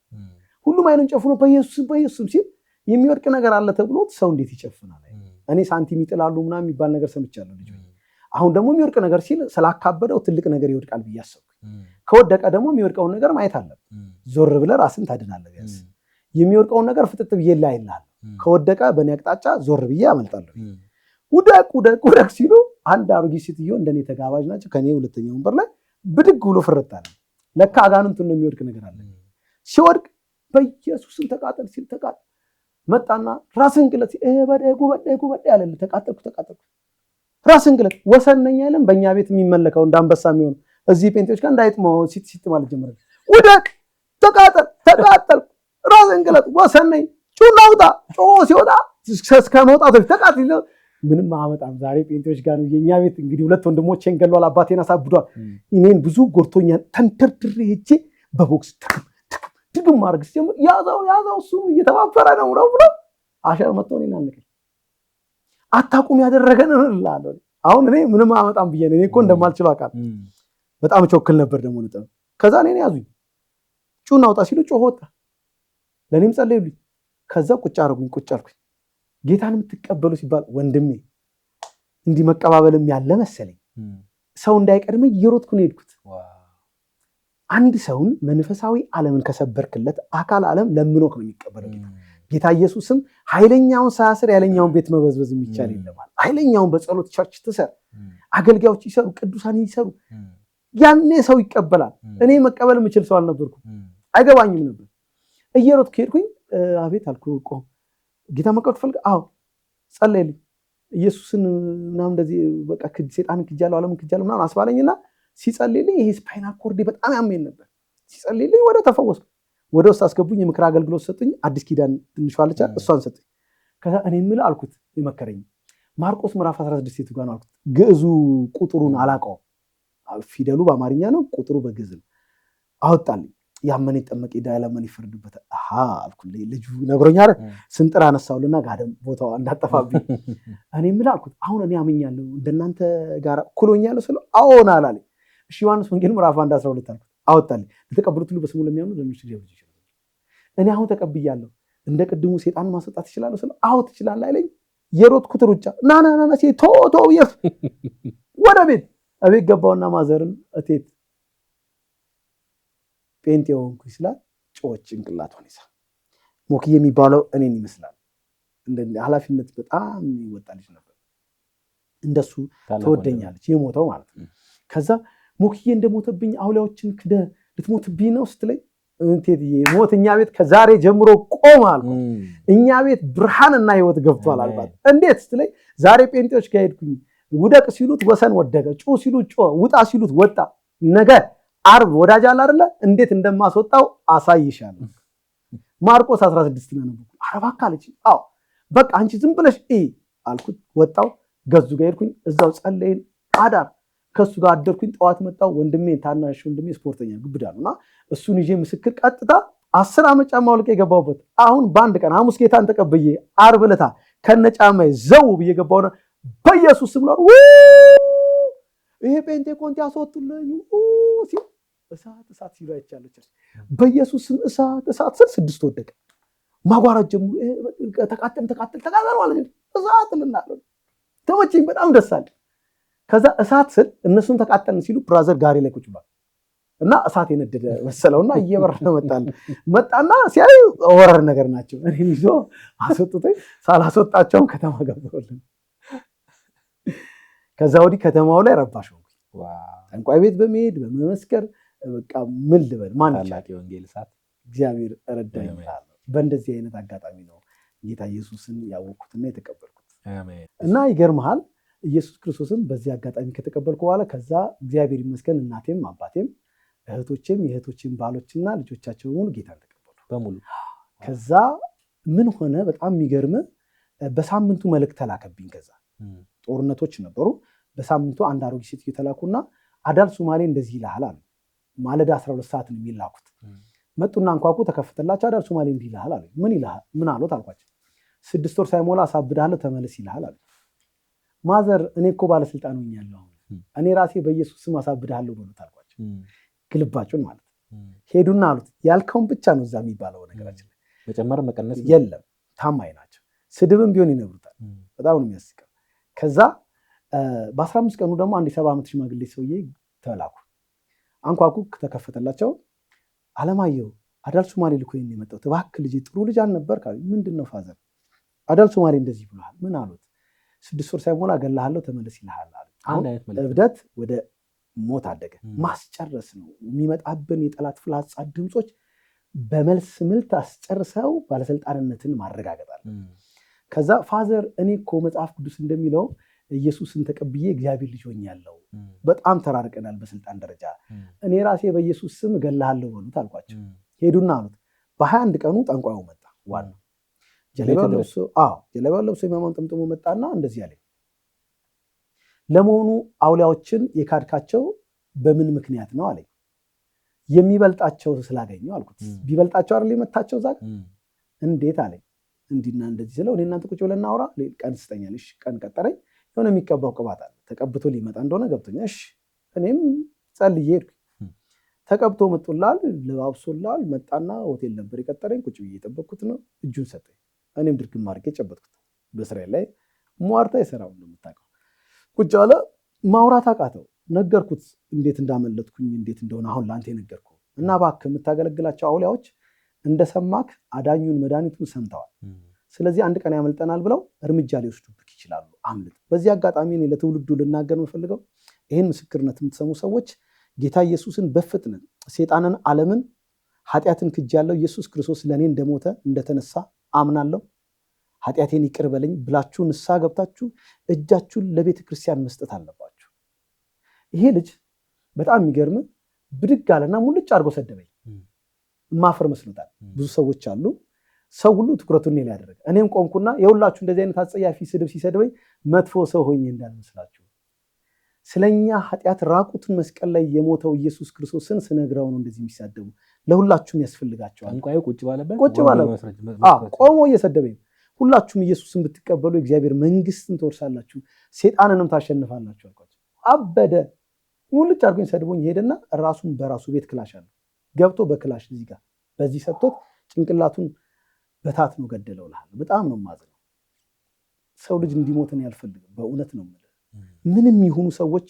ሁሉም አይኑን ጨፍኖ በኢየሱስም ሲል የሚወድቅ ነገር አለ ተብሎ ሰው እንዴት ይጨፍናል? እኔ ሳንቲም ይጥላሉ ምናምን የሚባል ነገር ሰምቻለሁ ልጅ። አሁን ደግሞ የሚወድቅ ነገር ሲል ስላካበደው ትልቅ ነገር ይወድቃል ብዬ አሰብኩ። ከወደቀ ደግሞ የሚወድቀውን ነገር ማየት አለብህ። ዞር ብለህ ራስን ታድናለህ። ቢያንስ የሚወድቀውን ነገር ፍጥጥ ብዬ ላይልሃል። ከወደቀ በእኔ አቅጣጫ ዞር ብዬ አመልጣለሁ። ውደቅ ሲሉ አንድ አሮጊት ሴትዮ እንደኔ ተጋባዥ ናቸው። ከኔ ሁለተኛ ወንበር ላይ ብድግ ብሎ ፍርጥ አለ። ለካ አጋንንቱን ነው የሚወድቅ ነገር አለ። ሲወድቅ በኢየሱስን ተቃጠል ሲል ተቃጠል መጣና ራስን ግለጥ ጉበዴ ያለል ተቃጠልኩ። ራስን ግለጥ ወሰነኛ አይደለም በእኛ ቤት የሚመለከው እንዳንበሳ የሚሆን እዚህ ጴንጤዎች ጋር እንዳይጥመው ሲት ማለት ጀመረ። ውደቅ ተቃጠል ራስን ግለጥ ወሰነኝ ጩና ውጣ ሲወጣ እስከ መውጣቱ ተቃጥሎ ምንም አመጣም። ዛሬ ጴንጤዎች ጋር ነው የኛ ቤት። እንግዲህ ሁለት ወንድሞቼን ገሏል፣ አባቴን አሳብዷል፣ እኔን ብዙ ጎርቶኛል። ተንተርድሬ ሄጄ በቦክስ ድግም ማድረግ ሲጀምር ያዛው እሱ እየተባበረ ነው ብሎ አሸር መጥቶ እኔን አነቀኝ። አታቁም ያደረገን እላለሁ። አሁን እኔ ምንም አመጣም ብዬ እኔ እኮ እንደማልችለው አውቃለሁ። በጣም ቾክል ነበር ደግሞ ነጠ። ከዛ እኔን ያዙኝ። ጩና ውጣ ሲሉ ጮህ ወጣ። ለኔም ጸለዩልኝ። ከዛ ቁጭ አልኩኝ። ጌታን የምትቀበሉ ሲባል ወንድሜ እንዲህ መቀባበልም ያለ መሰለኝ። ሰው እንዳይቀድመኝ እየሮጥኩ ነው የሄድኩት። አንድ ሰውን መንፈሳዊ ዓለምን ከሰበርክለት አካል ዓለም ለምኖክ ነው የሚቀበለው ጌታ ኢየሱስም ኃይለኛውን ሳያስር ያለኛውን ቤት መበዝበዝ የሚቻል የለም። ኃይለኛውን በጸሎት ቸርች ትሰር፣ አገልጋዮች ይሰሩ፣ ቅዱሳን ይሰሩ፣ ያኔ ሰው ይቀበላል። እኔ መቀበል የምችል ሰው አልነበርኩም፣ አይገባኝም ነበር። እየሮጥኩ ሄድኩኝ። አቤት አልኩ። ቆም ጌታ መቀበል ፈልግ? አዎ ጸለይልኝ። ኢየሱስን ምናምን እንደዚህ በቃ ሰይጣንን ክጃለሁ ዓለምን ክጃለሁ ምናምን አስባለኝና ሲጸልይልኝ ይሄ ስፓይናል ኮርዴ በጣም ያመኝ ነበር። ሲጸልይልኝ ወደ ተፈወስኩ። ወደ ውስጥ አስገቡኝ። የምክር አገልግሎት ሰጡኝ። አዲስ ኪዳን ትንሿ አለች እሷን ሰጡኝ። ከዛ እኔ የምልህ አልኩት የመከረኝ ማርቆስ ምዕራፍ 16 የቱ ጋር ነው አልኩት። ግዕዙ ቁጥሩን አላውቀውም። ፊደሉ በአማርኛ ነው፣ ቁጥሩ በግዕዝ ነው። አወጣልኝ። ያመነ ይጠመቅ ያላመነ ይፈርድበታል። አሃ አልኩልኝ። ልጁ ነግሮኛ አይደል? ስንጥር አነሳውልና ጋደም ቦታው እንዳጠፋብኝ እኔ የምልህ አልኩት አሁን እኔ አመኛለሁ እንደናንተ ጋር ኩሎኛለሁ ስለው አዎን አላለኝ። እሺ ዮሐንስ ወንጌል ምዕራፍ 1:12 አልኩት። አወጣልኝ። ለተቀበሉት ሁሉ በስሙ ለሚያምኑ ለሚሽቱ ሊያብጅ ይችላል። እኔ አሁን ተቀብያለሁ እንደ ቅድሙ ሰይጣን ማስወጣት ይችላል ስለው አዎ ትችላለህ አይለኝ። የሮጥኩት ሩጫ ና ሴ ቶ የፍ ወደ ቤት ገባውና ማዘርን እቴት ጴንጤ ሆንኩኝ ስላት ጮች ጭንቅላቷን ይዛ ሞክዬ የሚባለው እኔን ይመስላል። እንደ ኃላፊነት በጣም ይወጣልሽ ነበር። እንደሱ ተወደኛለች የሞተው ማለት ነው። ከዛ ሙክዬ እንደሞተብኝ አውሊያዎችን ክደ ልትሞትብኝ ነው ስትለኝ እንቴትዬ ሞት እኛ ቤት ከዛሬ ጀምሮ ቆም አልኩት። እኛ ቤት ብርሃንና ህይወት ገብቷል አልባት። እንዴት ስትለኝ ዛሬ ጴንጤዎች ጋር ሄድኩኝ። ውደቅ ሲሉት ወሰን ወደቀ፣ ጩ ሲሉት ጮ፣ ውጣ ሲሉት ወጣ። ነገ ዓርብ ወዳጅ አለ አይደለ እንዴት እንደማስወጣው አሳይሻለሁ። ማርቆስ 16 ነው። አረባካ አለች። አዎ በቃ አንቺ ዝም ብለሽ አልኩት። ወጣው ገዙ ጋር ሄድኩኝ። እዛው ጸለይን አዳር ከሱ ጋር አደርኩኝ። ጠዋት መጣው ወንድሜ ታናሽ ወንድሜ ስፖርተኛ ግብዳ ነውና እሱን ይዤ ምስክር ቀጥታ 10 ዓመት ጫማ አውልቄ የገባሁበት አሁን በአንድ ቀን ሐሙስ ጌታን ተቀብዬ ዓርብ ዕለት ከነጫማዬ ዘው ብዬ ገባሁና በኢየሱስ ስም ነው ይሄ ጴንጤቆንጤ ያስወጡልኝ ሲል እሳት ሲሉ አይቻለች። በኢየሱስ ስም እሳት ስል 6 ወደቀ። ማጓራት ጀምሩ። ተቃጠል ማለት ነው። እሳት ልናለው ተመቸኝ። በጣም ደስ አለ። ከዛ እሳት ስል እነሱን ተቃጠልን ሲሉ ብራዘር ጋሪ ላይ ቁጭ ብሏል እና እሳት የነደደ መሰለውና እየበረረ መጣና ሲያዩ ወረር ነገር ናቸው። እኔም ይዞ አስወጡኝ። ሳላስወጣቸውም ከተማ ገባሁልን። ከዛ ወዲህ ከተማው ላይ ረባሽ ሆንኩ። ጠንቋይ ቤት በመሄድ በመመስከር በቃ ምን ልበል ማን ይችላል። ወንጌል እሳት እግዚአብሔር ረዳኝ። በእንደዚህ አይነት አጋጣሚ ነው ጌታ ኢየሱስን ያወቅኩትና የተቀበልኩት። እና ይገርምሃል ኢየሱስ ክርስቶስን በዚህ አጋጣሚ ከተቀበልኩ በኋላ ከዛ እግዚአብሔር ይመስገን እናቴም አባቴም እህቶቼም የእህቶቼም ባሎችና ልጆቻቸው ሙሉ ጌታን ተቀበሉ በሙሉ። ከዛ ምን ሆነ በጣም የሚገርም በሳምንቱ መልእክት ተላከብኝ። ከዛ ጦርነቶች ነበሩ። በሳምንቱ አንድ አሮጊት ሴትዮ ተላኩና አዳል ሶማሌ እንደዚህ ይልሃል አሉ። ማለዳ 12 ሰዓት ነው የሚላኩት። መጡና አንኳኩ፣ ተከፈተላቸው። አዳል ሶማሌ እንዲህ ይልሃል አሉ። ምን አሉት አልኳቸው። 6 ወር ሳይሞላ አሳብድሃለሁ ተመለስ ይልሃል አሉ። ማዘር እኔ እኮ ባለስልጣን ሆኛለሁ፣ እኔ ራሴ በኢየሱስ ስም አሳብድሃለሁ በሉት አልኳቸው። ግልባጩን ማለት ሄዱና አሉት ያልከውን ብቻ ነው እዛ የሚባለው። ነገራችን ላይ መጨመር መቀነስ የለም። ታማኝ ናቸው። ስድብም ቢሆን ይነግሩታል። በጣም ነው የሚያስቀው። ከዛ በ15 ቀኑ ደግሞ አንድ 70 ዓመት ሽማግሌ ሰውዬ ተላኩ። አንኳኩ፣ ተከፈተላቸው። አለማየሁ አዳል ሶማሌ ልኮኝ ነው የመጣሁት፣ እባክህ ልጄ ጥሩ ልጅ አልነበር ካሉ። ምንድን ነው ፋዘር? አዳል ሶማሌ እንደዚህ ብሏል። ምን አሉት? 6 ወር ሳይሞላ እገድልሃለሁ ተመለስ ይልሃል አሉ። አሁን እብደት ወደ ሞት አደገ። ማስጨረስ ነው የሚመጣብን የጠላት ፍላጻ ድምፆች በመልስ ምልት አስጨርሰው ባለስልጣንነትን ማረጋገጥ አለ። ከዛ ፋዘር እኔ እኮ መጽሐፍ ቅዱስ እንደሚለው ኢየሱስን ተቀብዬ እግዚአብሔር ልጅ ሆኛለሁ፣ በጣም ተራርቀናል በስልጣን ደረጃ፣ እኔ ራሴ በኢየሱስ ስም እገድልሃለሁ በሉት አልኳቸው። ሄዱና አሉት። በ21 ቀኑ ጠንቋዩ መጣ። ዋናው ጀለባው ለብሶ ኢማማውን ጠምጥሞ መጣና እንደዚህ አለኝ፣ ለመሆኑ አውሊያዎችን የካድካቸው በምን ምክንያት ነው አለኝ። የሚበልጣቸው ስላገኘው አልኩት። ቢበልጣቸው አይደል የመታቸው ዛግ እንዴት አለኝ። እንዲና እንደዚህ ስለው እኔ እናንተ ቁጭ ብለን እናውራ፣ ቀን ስጠኛል። እሺ ቀን ቀጠረኝ። የሆነ የሚቀባው ቅባት አለ ተቀብቶ ሊመጣ እንደሆነ ገብቶኛል። እሺ እኔም ጸልዬ ሄድኩ። ተቀብቶ መጡላል፣ ለባብሶላል። መጣና ሆቴል ነበር የቀጠረኝ። ቁጭ ብዬ የጠበቅኩት ነው። እጁን ሰጠኝ። እኔም ድርግም አድርጌ ጨበጥኩት። በእስራኤል ላይ ሟርታ የሰራው እንደምታውቀው ቁጭ አለ። ማውራት አቃተው። ነገርኩት እንዴት እንዳመለጥኩኝ እንዴት እንደሆነ አሁን ለአንተ የነገርኩ እና እባክህ የምታገለግላቸው አውሊያዎች እንደሰማክ አዳኙን መድኃኒቱን ሰምተዋል። ስለዚህ አንድ ቀን ያመልጠናል ብለው እርምጃ ሊወስዱብክ ይችላሉ። አምልጥ። በዚህ አጋጣሚ እኔ ለትውልዱ ልናገር የምፈልገው ይህን ምስክርነት የምትሰሙ ሰዎች ጌታ ኢየሱስን በፍጥነት ሴጣንን፣ ዓለምን፣ ኃጢአትን ክጃለሁ፣ ኢየሱስ ክርስቶስ ለእኔ እንደሞተ እንደተነሳ አምናለሁ፣ ኃጢአቴን ይቅር በለኝ ብላችሁ ንስሐ ገብታችሁ እጃችሁን ለቤተ ክርስቲያን መስጠት አለባችሁ። ይሄ ልጅ በጣም የሚገርም ብድግ አለና ሙልጭ አድርጎ ሰደበኝ። ማፈር መስሎታል። ብዙ ሰዎች አሉ። ሰው ሁሉ ትኩረቱን እኔ ላይ ያደረገ። እኔም ቆምኩና የሁላችሁ እንደዚህ አይነት አጸያፊ ስድብ ሲሰድበኝ መጥፎ ሰው ሆኜ እንዳልመስላችሁ ስለኛ ኃጢአት ራቁትን መስቀል ላይ የሞተው ኢየሱስ ክርስቶስን ስነግረው ነው እንደዚህ የሚሳደቡ። ለሁላችሁም ያስፈልጋቸዋል። ጠንቋዩ ቁጭ ባለበት ቆሞ እየሰደበኝ ሁላችሁም ኢየሱስን ብትቀበሉ የእግዚአብሔር መንግስትን ትወርሳላችሁ፣ ሴጣንንም ታሸንፋላችሁ አልኳቸው። አበደ። ሙልጭ አድርጎኝ ሰድቦኝ ሄደና ራሱን በራሱ ቤት ክላሽ አለ ገብቶ በክላሽ እዚህ ጋር በዚህ ሰጥቶት ጭንቅላቱን በታት ነው ገደለው። ልሃል በጣም ነው የማዝነው። ሰው ልጅ እንዲሞትን ያልፈልግም። በእውነት ነው የምልህ። ምንም ይሁኑ ሰዎች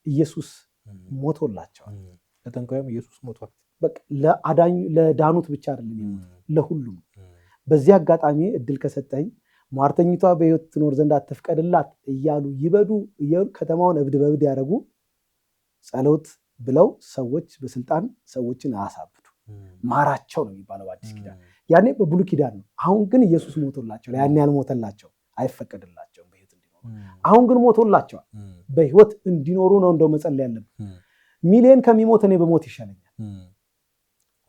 ኢየሱስ ሞቶላቸዋል። ለጠንቋዩም ኢየሱስ ሞቷል። በቃ ለዳኑት ብቻ አይደለም ለሁሉም። በዚህ አጋጣሚ እድል ከሰጠኝ ሟርተኝቷ በሕይወት ትኖር ዘንድ አትፍቀድላት እያሉ ይበዱ ከተማውን እብድ በእብድ ያደረጉ ጸሎት ብለው ሰዎች በስልጣን ሰዎችን አያሳብዱ፣ ማራቸው ነው የሚባለው በአዲስ ኪዳን። ያኔ በብሉይ ኪዳን ነው። አሁን ግን ኢየሱስ ሞቶላቸው፣ ያኔ ያልሞተላቸው አይፈቀድላቸውም በህይወት እንዲኖሩ። አሁን ግን ሞቶላቸዋል። በህይወት እንዲኖሩ ነው እንደው መጸለይ ያለብን። ሚሊዮን ከሚሞት እኔ በሞት ይሻለኛል።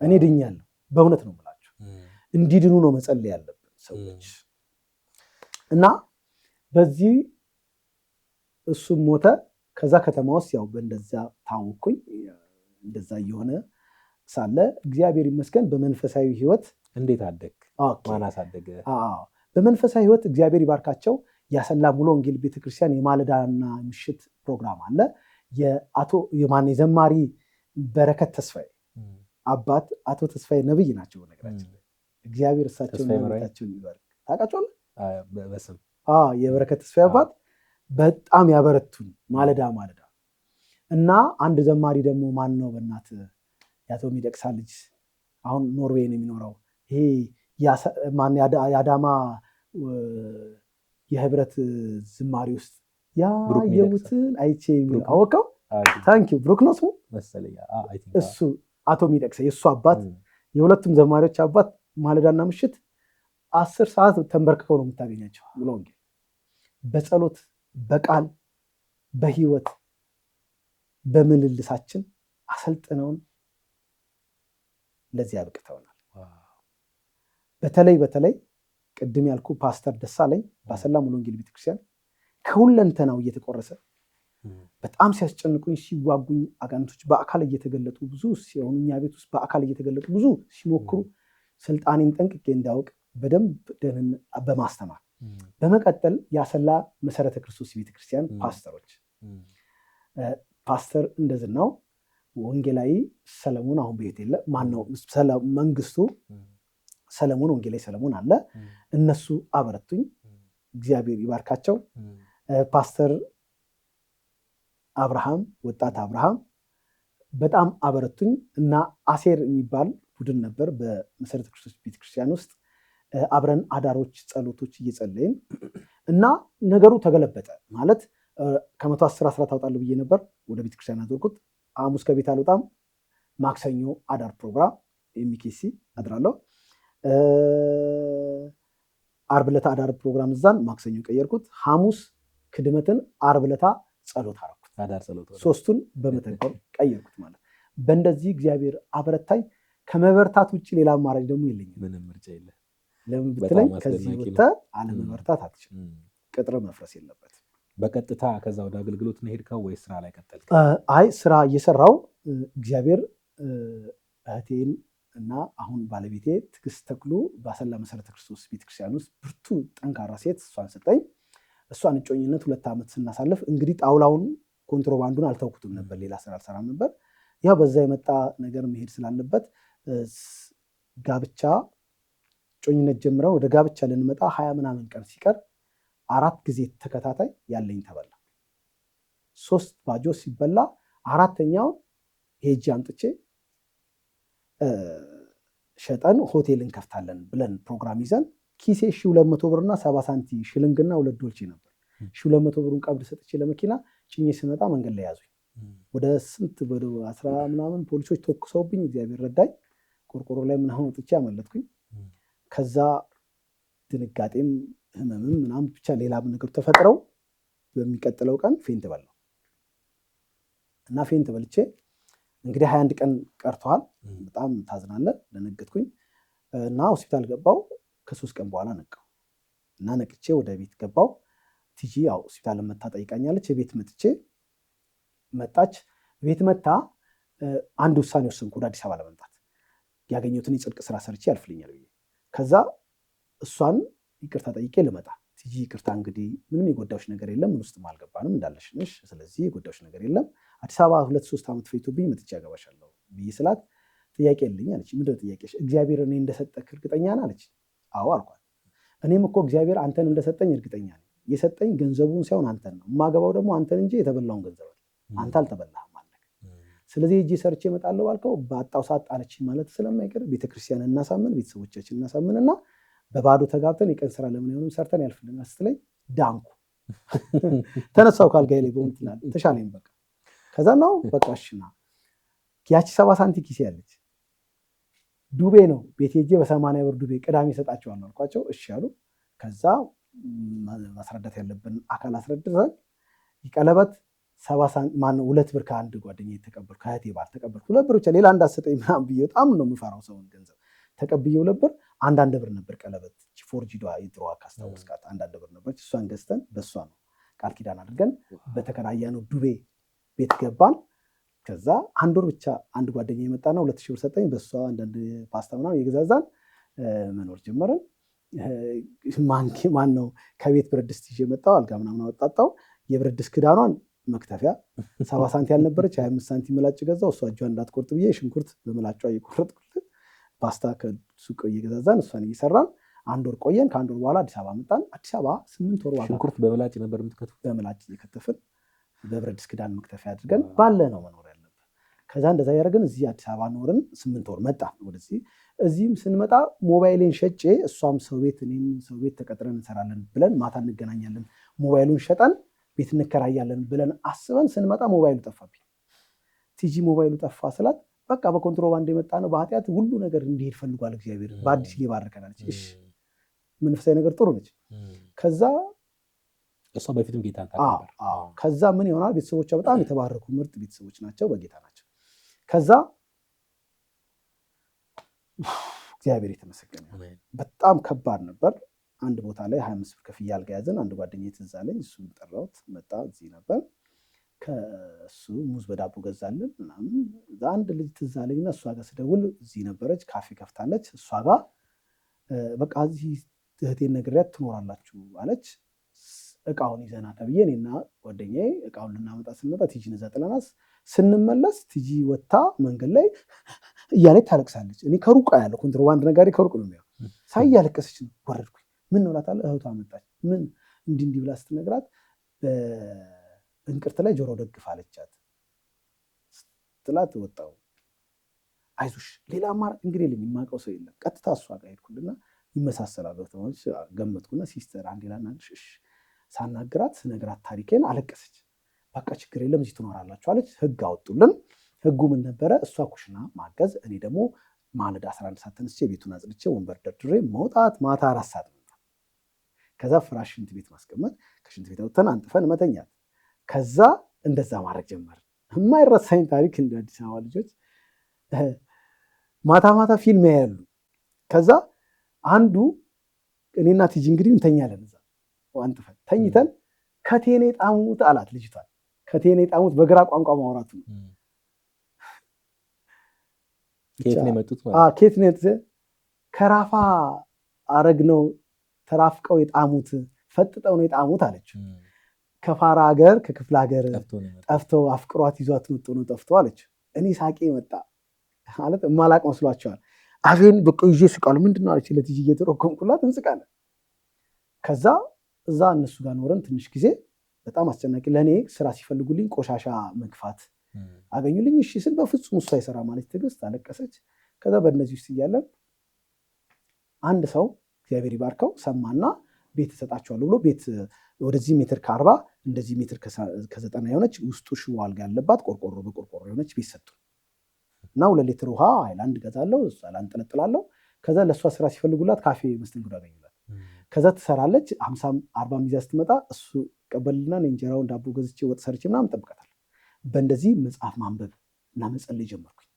እኔ ድኛለሁ። በእውነት ነው የምላቸው። እንዲድኑ ነው መጸለይ ያለብን ሰዎች እና በዚህ እሱም ሞተ። ከዛ ከተማ ውስጥ ያው በእንደዛ ታወቅኩኝ። እንደዛ እየሆነ ሳለ እግዚአብሔር ይመስገን በመንፈሳዊ ህይወት እንዴት አደግ? ማን አሳደገ? በመንፈሳዊ ህይወት እግዚአብሔር ይባርካቸው። ያሰላ ሙሉ ወንጌል ቤተክርስቲያን የማለዳና ምሽት ፕሮግራም አለ። የዘማሪ በረከት ተስፋዬ አባት አቶ ተስፋዬ ነብይ ናቸው። በነገራችን እግዚአብሔር እሳቸውን ነብያቸውን ይባርክ። ታውቃቸዋለህ? በስም የበረከት ተስፋዬ አባት በጣም ያበረቱኝ ማለዳ እና አንድ ዘማሪ ደግሞ ማን ነው በእናት የአቶ ሚደቅሳ ልጅ አሁን ኖርዌይ ነው የሚኖረው። ይሄ የአዳማ የህብረት ዝማሪ ውስጥ ያየሁትን አይቼ የሚል አወቀው። ታንኪዩ ብሩክ ነው ስሙ መሰለኝ። እሱ አቶ ሚደቅሳ የእሱ አባት፣ የሁለቱም ዘማሪዎች አባት ማለዳና ምሽት 10 ሰዓት ተንበርክከው ነው የምታገኛቸው። ሙሉ ወንጌል በጸሎት በቃል በህይወት በምልልሳችን አሰልጥነውን ለዚህ አብቅተውናል። በተለይ ቅድም ያልኩ ፓስተር ደሳለኝ ባሰላ ሙሉ ወንጌል ቤተክርስቲያን ከሁለንተናው እየተቆረሰ በጣም ሲያስጨንቁኝ ሲዋጉኝ አጋንንቶች በአካል እየተገለጡ ብዙ ሲሆኑ እኛ ቤት ውስጥ በአካል እየተገለጡ ብዙ ሲሞክሩ ስልጣኔን ጠንቅቄ እንዳውቅ በደንብ ደህንነት በማስተማር በመቀጠል ያሰላ መሰረተ ክርስቶስ ቤተክርስቲያን ፓስተሮች ፓስተር እንደዝናው ወንጌላዊ ሰለሞን አሁን በህይወት የለ፣ ማነው መንግስቱ ሰለሞን ወንጌላዊ ሰለሞን አለ። እነሱ አበረቱኝ፣ እግዚአብሔር ይባርካቸው። ፓስተር አብርሃም ወጣት አብርሃም በጣም አበረቱኝ እና አሴር የሚባል ቡድን ነበር በመሰረተ ክርስቶስ ቤተክርስቲያን ውስጥ አብረን አዳሮች ጸሎቶች እየጸለይን እና ነገሩ ተገለበጠ። ማለት ከ110 አስራት አውጣለሁ ብዬ ነበር፣ ወደ ቤተክርስቲያን አዞርኩት። ሐሙስ ከቤት አልወጣም፣ ማክሰኞ አዳር ፕሮግራም ኤምኬሲ አድራለሁ። ዓርብ ዕለት አዳር ፕሮግራም እዛን ማክሰኞ ቀየርኩት። ሐሙስ ክድመትን፣ ዓርብ ዕለት ጸሎት አደረኩት። ሶስቱን በመተግበር ቀየርኩት። ማለት በእንደዚህ እግዚአብሔር አበረታኝ። ከመበርታት ውጭ ሌላ አማራጭ ደግሞ የለኝም። ምንም ምርጫ የለ። ለምን ብትለኝ ከዚህ ወጥተህ አለመበርታት አትችልም። ቅጥር መፍረስ የለበትም። በቀጥታ ከዛ ወደ አገልግሎት ነው ሄድከው ወይ ስራ ላይ ቀጠልክ? አይ ስራ እየሰራው እግዚአብሔር እህቴን እና አሁን ባለቤቴ ትዕግስት ተክሉ ባሰላ መሰረተ ክርስቶስ ቤተክርስቲያን ውስጥ ብርቱ ጠንካራ ሴት እሷን ሰጠኝ። እሷን እጮኝነት 2 ዓመት ስናሳልፍ እንግዲህ ጣውላውን ኮንትሮባንዱን አልተውኩትም ነበር፣ ሌላ ስራ አልሰራም ነበር። ያው በዛ የመጣ ነገር መሄድ ስላለበት ጋብቻ ጮኝነት ጀምረን ወደ ጋብቻ ልንመጣ 20 ምናምን ቀን ሲቀር 4 ጊዜ ተከታታይ ያለኝ ተበላ። 3 ባጆ ሲበላ 4ኛውን ሄጄ አምጥቼ ሸጠን ሆቴል እንከፍታለን ብለን ፕሮግራም ይዘን ኪሴ 1200 ብርና 70 ሳንቲም ሽልንግና 2 ዶልቼ ነበር። 1200 ብሩን ቀብድ ሰጥቼ ለመኪና ጭኜ ስመጣ መንገድ ላይ ያዙኝ። ወደ ስንት ወደ 10 ምናምን ፖሊሶች ተኩሰውብኝ እግዚአብሔር ረዳኝ። ቆርቆሮ ላይ ምናምን ወጥቼ አመለጥኩኝ። ከዛ ድንጋጤም ህመምም ምናምን ብቻ ሌላ ነገር ተፈጥረው በሚቀጥለው ቀን ፌንት በላው እና ፌንት በልቼ እንግዲህ 21 ቀን ቀርቷል። በጣም ታዝናለህ። ደነገጥኩኝ እና ሆስፒታል ገባው። ከ3 ቀን በኋላ ነቃው እና ነቅቼ ወደ ቤት ገባው። ቲጂ ያው ሆስፒታል መታ ጠይቃኛለች። የቤት መጥቼ መጣች። ቤት መታ አንድ ውሳኔ ወሰንኩ፣ ወደ አዲስ አበባ ለመምጣት ያገኘሁትን የጽድቅ ስራ ሰርቼ ያልፍልኛል ብዬ። ከዛ እሷን ይቅርታ ጠይቄ ልመጣ። ቲጂ ይቅርታ እንግዲህ ምንም የጎዳዎች ነገር የለም፣ ምን ውስጥም አልገባንም እንዳለሽ ነሽ፣ ስለዚህ የጎዳዎች ነገር የለም። አዲስ አበባ 2-3 ዓመት ፈይቶብኝ መጥቼ ያገባሻለሁ ብዬ ስላት ጥያቄ የለኝ አለች። ምንድን ነው ጥያቄሽ? እግዚአብሔር እኔ እንደሰጠህ እርግጠኛ ነህ አለች። አዎ አልኳት። እኔም እኮ እግዚአብሔር አንተን እንደሰጠኝ እርግጠኛ ነኝ። የሰጠኝ ገንዘቡን ሳይሆን አንተን ነው። የማገባው ደግሞ አንተን እንጂ የተበላውን ገንዘብ አንተ አልተበላህም አለ። ስለዚህ እጄ ሰርቼ እመጣለሁ ባልከው በአጣው ሰዓት ጣለችኝ ማለት ስለማይቀር ቤተክርስቲያን እናሳምን፣ ቤተሰቦቻችን እናሳምንና በባዶ ተጋብተን የቀን ስራ ለምን አይሆንም ሰርተን ያልፍልናል ስትለኝ ዳንኩ። ተነሳው ካልጋይ ላይ በእውነት ተሻለኝ። በቃ ከዛ ነው በቃ እሺ ና ያቺ 70 ሳንቲም ኪሴ ያለች ዱቤ ነው። ቤት ሄጄ በ80 ብር ዱቤ ቅዳሜ እሰጣቸዋለሁ አልኳቸው። እሺ አሉ። ከዛ ማስረዳት ያለብን አካል አስረድተን ቀለበት 2 ብር ከአንድ ጓደኛዬ ተቀበልኩ፣ ከእህቴ ባል ተቀበልኩ። 2 ብር ብቻ ሌላ እንዳሰጠኝ ምናምን ብዬ በጣም ነው የምፈራው ሰውን ገንዘብ ተቀብዬ 2 ብር 1 ብር ነበር ቀለበት ፎርጂዷ የድሮዋ ካስታወስካት 1 ብር ነበረች። እሷን ገዝተን በእሷ ነው ቃል ኪዳን አድርገን በተከራየነው ዱቤ ቤት ገባን። ከዛ 1 ወር ብቻ አንድ ጓደኛ የመጣና 2000 ብር ሰጠኝ። በእሷ አንዳንድ ፓስታ ምናምን የገዛዛን መኖር ጀመረን። ማን ነው ከቤት ብረት ድስት ይዤ መጣሁ። አልጋ ምናምን አወጣጣው። የብረት ድስት ክዳኗን መክተፊያ 70 ሳንቲም ያልነበረች 25 ሳንቲም ምላጭ ገዛው። እሷ እጇን እንዳትቆርጥ ብዬ ሽንኩርት በምላጯ እየቆረጥኩት ፓስታ ከሱቅ እየገዛዛን እሷን እየሰራን 1 ወር ቆየን። ከ1 ወር በኋላ አዲስ አበባ መጣን። አዲስ አበባ 8 ወር ዋጋ ሽንኩርት በምላጭ ነበር የምትከትፉት? በምላጭ እየከተፍን በብረት ድስት ክዳን መክተፊያ አድርገን ባለ ነው መኖር ያለብን። ከዛ እንደዛ ያደረግን እዚህ አዲስ አበባ ኖርን። 8 ወር መጣ ወደዚህ። እዚህም ስንመጣ ሞባይሌን ሸጬ እሷም ሰው ቤት እኔም ሰው ቤት ተቀጥረን እንሰራለን ብለን ማታ እንገናኛለን፣ ሞባይሉን ሸጠን ቤት እንከራያለን ብለን አስበን ስንመጣ ሞባይሉ ጠፋብኝ። ቲጂ ሞባይሉ ጠፋ ስላት በቃ በኮንትሮባንድ የመጣ ነው በኃጢአት ሁሉ ነገር እንዲሄድ ፈልጓል እግዚአብሔር በአዲስ ሊባርከናለች። እሺ መንፈሳዊ ነገር ጥሩ ነች። ከዛ እሷ በፊትም ጌታ ነበር። ከዛ ምን ይሆናል ቤተሰቦቿ በጣም የተባረኩ ምርጥ ቤተሰቦች ናቸው፣ በጌታ ናቸው። ከዛ እግዚአብሔር የተመሰገነ በጣም ከባድ ነበር። አንድ ቦታ ላይ 25 ብር ከፍያ አልጋ ያዘን። አንድ ጓደኛዬ ትዝ አለኝ፣ እሱን ጠራሁት መጣ። እዚህ ነበር። ከእሱ ሙዝ በዳቦ ገዛልን ምናምን። አንድ ልጅ ትዝ አለኝና እሷ ጋር ስደውል እዚህ ነበረች፣ ካፌ ከፍታለች። እሷ ጋር በቃ እዚህ እህቴን ነግሬያት ትኖራላችሁ አለች። እቃውን ይዘና ተብዬ እኔና ጓደኛዬ እቃውን ልናመጣ ስንመጣ ቲጂን እዛ ጥለናት ስንመለስ ቲጂ ወታ መንገድ ላይ እያለች ታለቅሳለች። እኔ ከሩቅ ያለው ኮንትሮባንድ ነጋዴ ከሩቅ ነው የሚያው ሳይ እያለቀሰች ነው። ወረድኩኝ። ምን ነው እላታለሁ። እህቷ መጣች። ምን እንዲህ ብላ ስትነግራት በእንቅርት ላይ ጆሮ ደግፍ አለቻት። ስትላት ወጣው። አይዞሽ ሌላ አማራጭ እንግዲህ የለኝም፣ የማውቀው ሰው የለም። ቀጥታ እሷ ጋር ሄድኩልና ይመሳሰላሉ ተማሪዎች ገመትኩና ሲስተር አንዴ ላናግርሽ ሳናግራት ስነግራት ታሪኬን አለቀሰች። በቃ ችግር የለም እዚህ ትኖራላችሁ አለች። ህግ አወጡልን። ህጉ ምን ነበረ? እሷ ኩሽና ማገዝ፣ እኔ ደግሞ ማለዳ 11 ሰዓት ተነስቼ ቤቱን አጽድቼ ወንበር ደርድሬ መውጣት፣ ማታ 4 ሰዓት መምጣት። ከዛ ፍራሽ ሽንት ቤት ማስቀመጥ፣ ከሽንት ቤት አውጥተን አንጥፈን መተኛት። ከዛ እንደዛ ማድረግ ጀመርን። የማይረሳኝ ታሪክ እንደ አዲስ አበባ ልጆች ማታ ማታ ፊልም ያያሉ። ከዛ አንዱ እኔና ቲጂ እንግዲህ እንተኛለን እዛ አንጥፈን ተኝተን ከቴኔ ጣሙት አላት ልጅቷን። ከቴኔ ጣሙት በግራ ቋንቋ ማውራቱ ነው። ኬት ነው የመጡት ማለት? ኬት ነው ከራፋ አረግ ነው ተራፍቀው የጣሙት ፈጥጠው ነው የጣሙት አለች። ከፋራ ሀገር ከክፍለ ሀገር ጠፍተው አፍቅሯት ይዟት መጥቶ ነው ጠፍቶ አለች። እኔ ሳቄ መጣ ማለት ማላቅ መስሏቸዋል። አፌን በቃ ይዤ ስቃለሁ። ምንድነው አለች። ለትጂ እየተረጎምኩላት እንስቃለን። ከዛ እዛ እነሱ ጋር ኖረን ትንሽ ጊዜ በጣም አስጨናቂ ለእኔ ስራ ሲፈልጉልኝ ቆሻሻ መግፋት አገኙልኝ። እሺ ስል በፍጹም እሱ አይሰራ ማለት ትዕግስት አለቀሰች። ከዛ በእነዚህ ውስጥ እያለን አንድ ሰው እግዚአብሔር ይባርከው ሰማና ቤት እሰጣቸዋለሁ ብሎ ቤት ወደዚህ ሜትር ከ40 እንደዚህ ሜትር ከ90 የሆነች ውስጡ ሽቦ አልጋ ያለባት ቆርቆሮ በቆርቆሮ የሆነች ቤት ሰጡ እና 2 ሊትር ውሃ ሃይላንድ ገዛለሁ፣ እሷ ላንጠለጥላለሁ። ከዛ ለእሷ ስራ ሲፈልጉላት ካፌ መስተንግዶ አገኙላት። ከዛ ትሰራለች። 50-40 ሚዛ ስትመጣ እሱ ቀበልና እንጀራውን ዳቦ ገዝቼ ወጥ ሰርቼ ምናምን ጠብቃታለሁ። በእንደዚህ መጽሐፍ ማንበብ እና መጸለይ ጀመርኩኝ።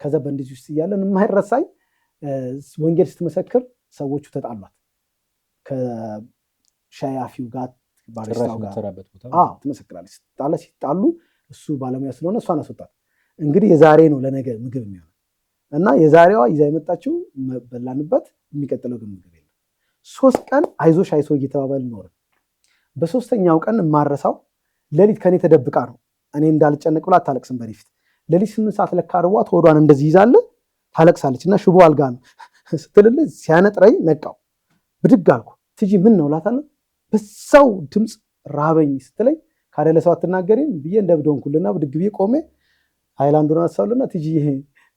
ከዛ በእንደዚህ ውስጥ እያለን የማይረሳኝ ወንጌል ስትመሰክር ሰዎቹ ተጣሏት ከሻይ አፊው ጋር ባሪስታው ጋር ትመሰክራለች። ሲጣሉ እሱ ባለሙያ ስለሆነ እሷን አስወጣት። እንግዲህ የዛሬ ነው ለነገ ምግብ የሚሆነው እና የዛሬዋ ይዛ የመጣችው በላንበት። የሚቀጥለው ግን ምግብ የለም። 3 ቀን አይዞሽ አይዞ እየተባባል ኖርን። በ3ኛው ቀን የማረሳው ሌሊት ከኔ ተደብቃ ነው እኔ እንዳልጨነቅ ብላ አታለቅስም። በኔ ፊት ሌሊት 8 ሰዓት ለካ ርቧት ሆዷን እንደዚህ ይዛለ ታለቅሳለች እና ሽቦ አልጋ ነው ስትልልኝ ሲያነጥረኝ ነቃው። ብድግ አልኩ። ትጂ ምን ነው እላታለሁ። በዛው ድምፅ ራበኝ ስትለኝ ካደለ ሰው አትናገሪም ብዬ እንደብደውንኩልና ብድግ ብዬ ቆሜ ሃይላንዱን አነሳውልና ትጂ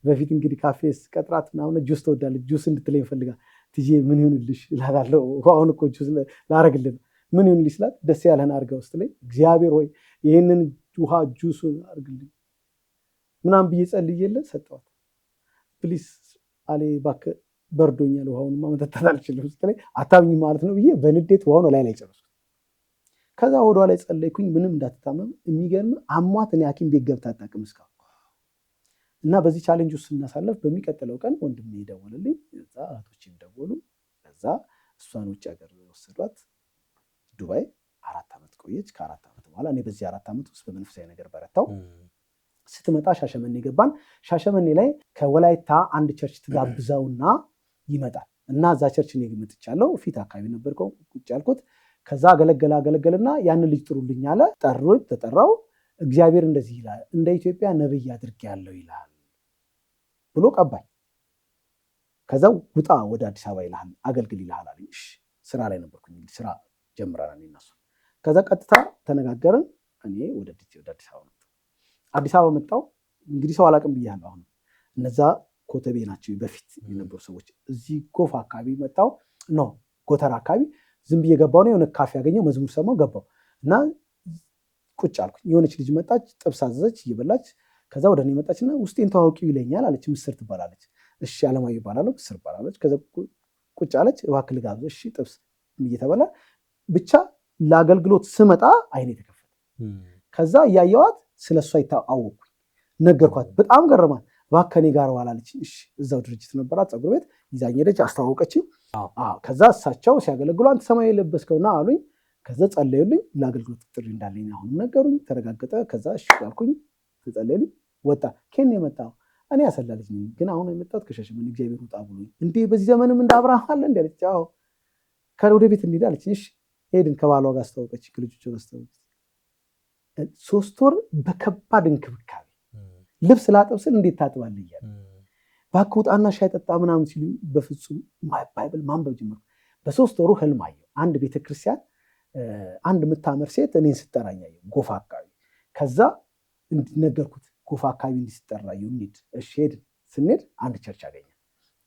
በፊት እንግዲህ ካፌ ቀጥራት ምናምን ጁስ ትወዳለች፣ ጁስ እንድትለኝ ፈልጋል። ትጂ ምን ይሁንልሽ እላታለሁ። አሁን እኮ ጁስ ላረግልን ምን ይሁንልሽ ስላት ደስ ያለህን አድርገው ስትለኝ እግዚአብሔር ሆይ ይህንን ውሃ ጁሱን አድርግልኝ ምናምን ብዬ ጸልዬለት ሰጠዋት። ፕሊስ አሌ እባክህ በርዶኛል፣ ውሃውን መጠጣት አልችልም ስትለኝ አታምኝ ማለት ነው ብዬ በንዴት ውሃውን ላይ ጨረስኩት። ከዛ ወዷ ላይ ጸለይኩኝ፣ ምንም እንዳትታመም። የሚገርም አሟት እኔ ሐኪም ቤት ገብታ አታውቅም እስካሁን። እና በዚህ ቻሌንጅ ውስጥ ስናሳለፍ በሚቀጥለው ቀን ወንድሜ ደወለልኝ፣ እዛ እህቶቼም ደወሉ። ከዛ እሷን ውጭ ሀገር ወሰዷት ዱባይ 4 ዓመት ቆየች። ከ4 ዓመት በኋላ እኔ በዚህ 4 ዓመት ውስጥ በመንፈሳዊ ነገር በረታው። ስትመጣ ሻሸመኔ ገባን። ሻሸመኔ ላይ ከወላይታ አንድ ቸርች ትጋብዘውና ይመጣል እና እዛ ቸርች እኔ መጥቻለሁ። ፊት አካባቢ ነበርከው ቁጭ ያልኩት። ከዛ አገለገልና ያንን ልጅ ጥሩልኝ አለ። ተጠራው። እግዚአብሔር እንደዚህ ይላል፣ እንደ ኢትዮጵያ ነብይ አድርጌያለሁ ይላል ብሎ ቀባኝ። ከዛ ውጣ ወደ አዲስ አበባ ይልሃል፣ አገልግል ይልሃል አለኝ። እሺ ስራ ላይ ነበርኩኝ። እንግዲህ ስራ ጀምረናል እነሱ። ከዛ ቀጥታ ተነጋገርን። እኔ ወደ አዲስ አበባ መጣሁ። አዲስ አበባ መጣሁ። እንግዲህ ሰው አላውቅም ብያለሁ። አሁን እነዛ ኮተቤ ናቸው በፊት የነበሩ ሰዎች። እዚህ ጎፋ አካባቢ መጣሁ። ጎተራ አካባቢ ዝም ብዬ ገባሁ ነው። የሆነ ካፌ ያገኘው መዝሙር ሰማሁ፣ ገባሁ እና ቁጭ አልኩኝ። የሆነች ልጅ መጣች፣ ጥብስ አዘዘች፣ እየበላች ከዛ ወደ እኔ መጣችና ውስጤን ታዋቂው ይለኛል አለች። ምስር ትባላለች። እሺ አለማየሁ ይባላለሁ፣ ምስር ትባላለች። ከዛ ቁጭ አለች። እባክህ ልጋብዝህ። እሺ ጥብስ እየተበላ ብቻ ለአገልግሎት ስመጣ አይኔ ተከፈተ። ከዛ እያየዋት ስለሷ አወቅኩኝ፣ ነገርኳት። በጣም ገረማት። እባክህ እኔ ጋር ዋል አለች። እሺ እዛው ድርጅት ነበራት ፀጉር ቤት፣ ይዛኝ ሄደች፣ አስተዋወቀችኝ። ከዛ እሳቸው ሲያገለግሉ አንተ ሰማያዊ የለበስከውና አሉኝ። ከዛ ጸለዩልኝ። ለአገልግሎት ጥሪ እንዳለኝ አሁንም ነገሩኝ፣ ተረጋገጠ። ከዛ እሺ አልኩኝ፣ ተጸለዩልኝ፣ ወጣ። ከኔ የመጣው እኔ አሰላ ልጅ ነኝ፣ ግን አሁን የመጣሁት ከሻሸመኔ እግዚአብሔር ውጣ ብሎኝ። እንዴ በዚህ ዘመንም እንደ አብርሃም አለ እንዴ አለች። አዎ ወደ ቤት እንሂድ አለች። እሺ ሄድን። ከባሏ ጋር አስተዋወቀች፣ ከልጆቹ ጋር አስተዋወቀች። 3 ወር በከባድ እንክብካቤ ልብስ ላጠብ ስል እንዴት ታጥባለህ እያለ እባክህ ውጣና ሻይ ጠጣ ምናምን ሲሉ በፍጹም ባይብል ማንበብ ጀመርኩ። በ3 ወሩ ህልም አየሁ። አንድ ቤተክርስቲያን አንድ የምታምር ሴት እኔን ስጠራኝ አየሁ፣ ጎፋ አካባቢ። ከዛ ነገርኩት፣ ጎፋ አካባቢ እንዲስጠራየው እንሂድ። እሺ ሄድን። ስንሄድ አንድ ቸርች አገኘ፣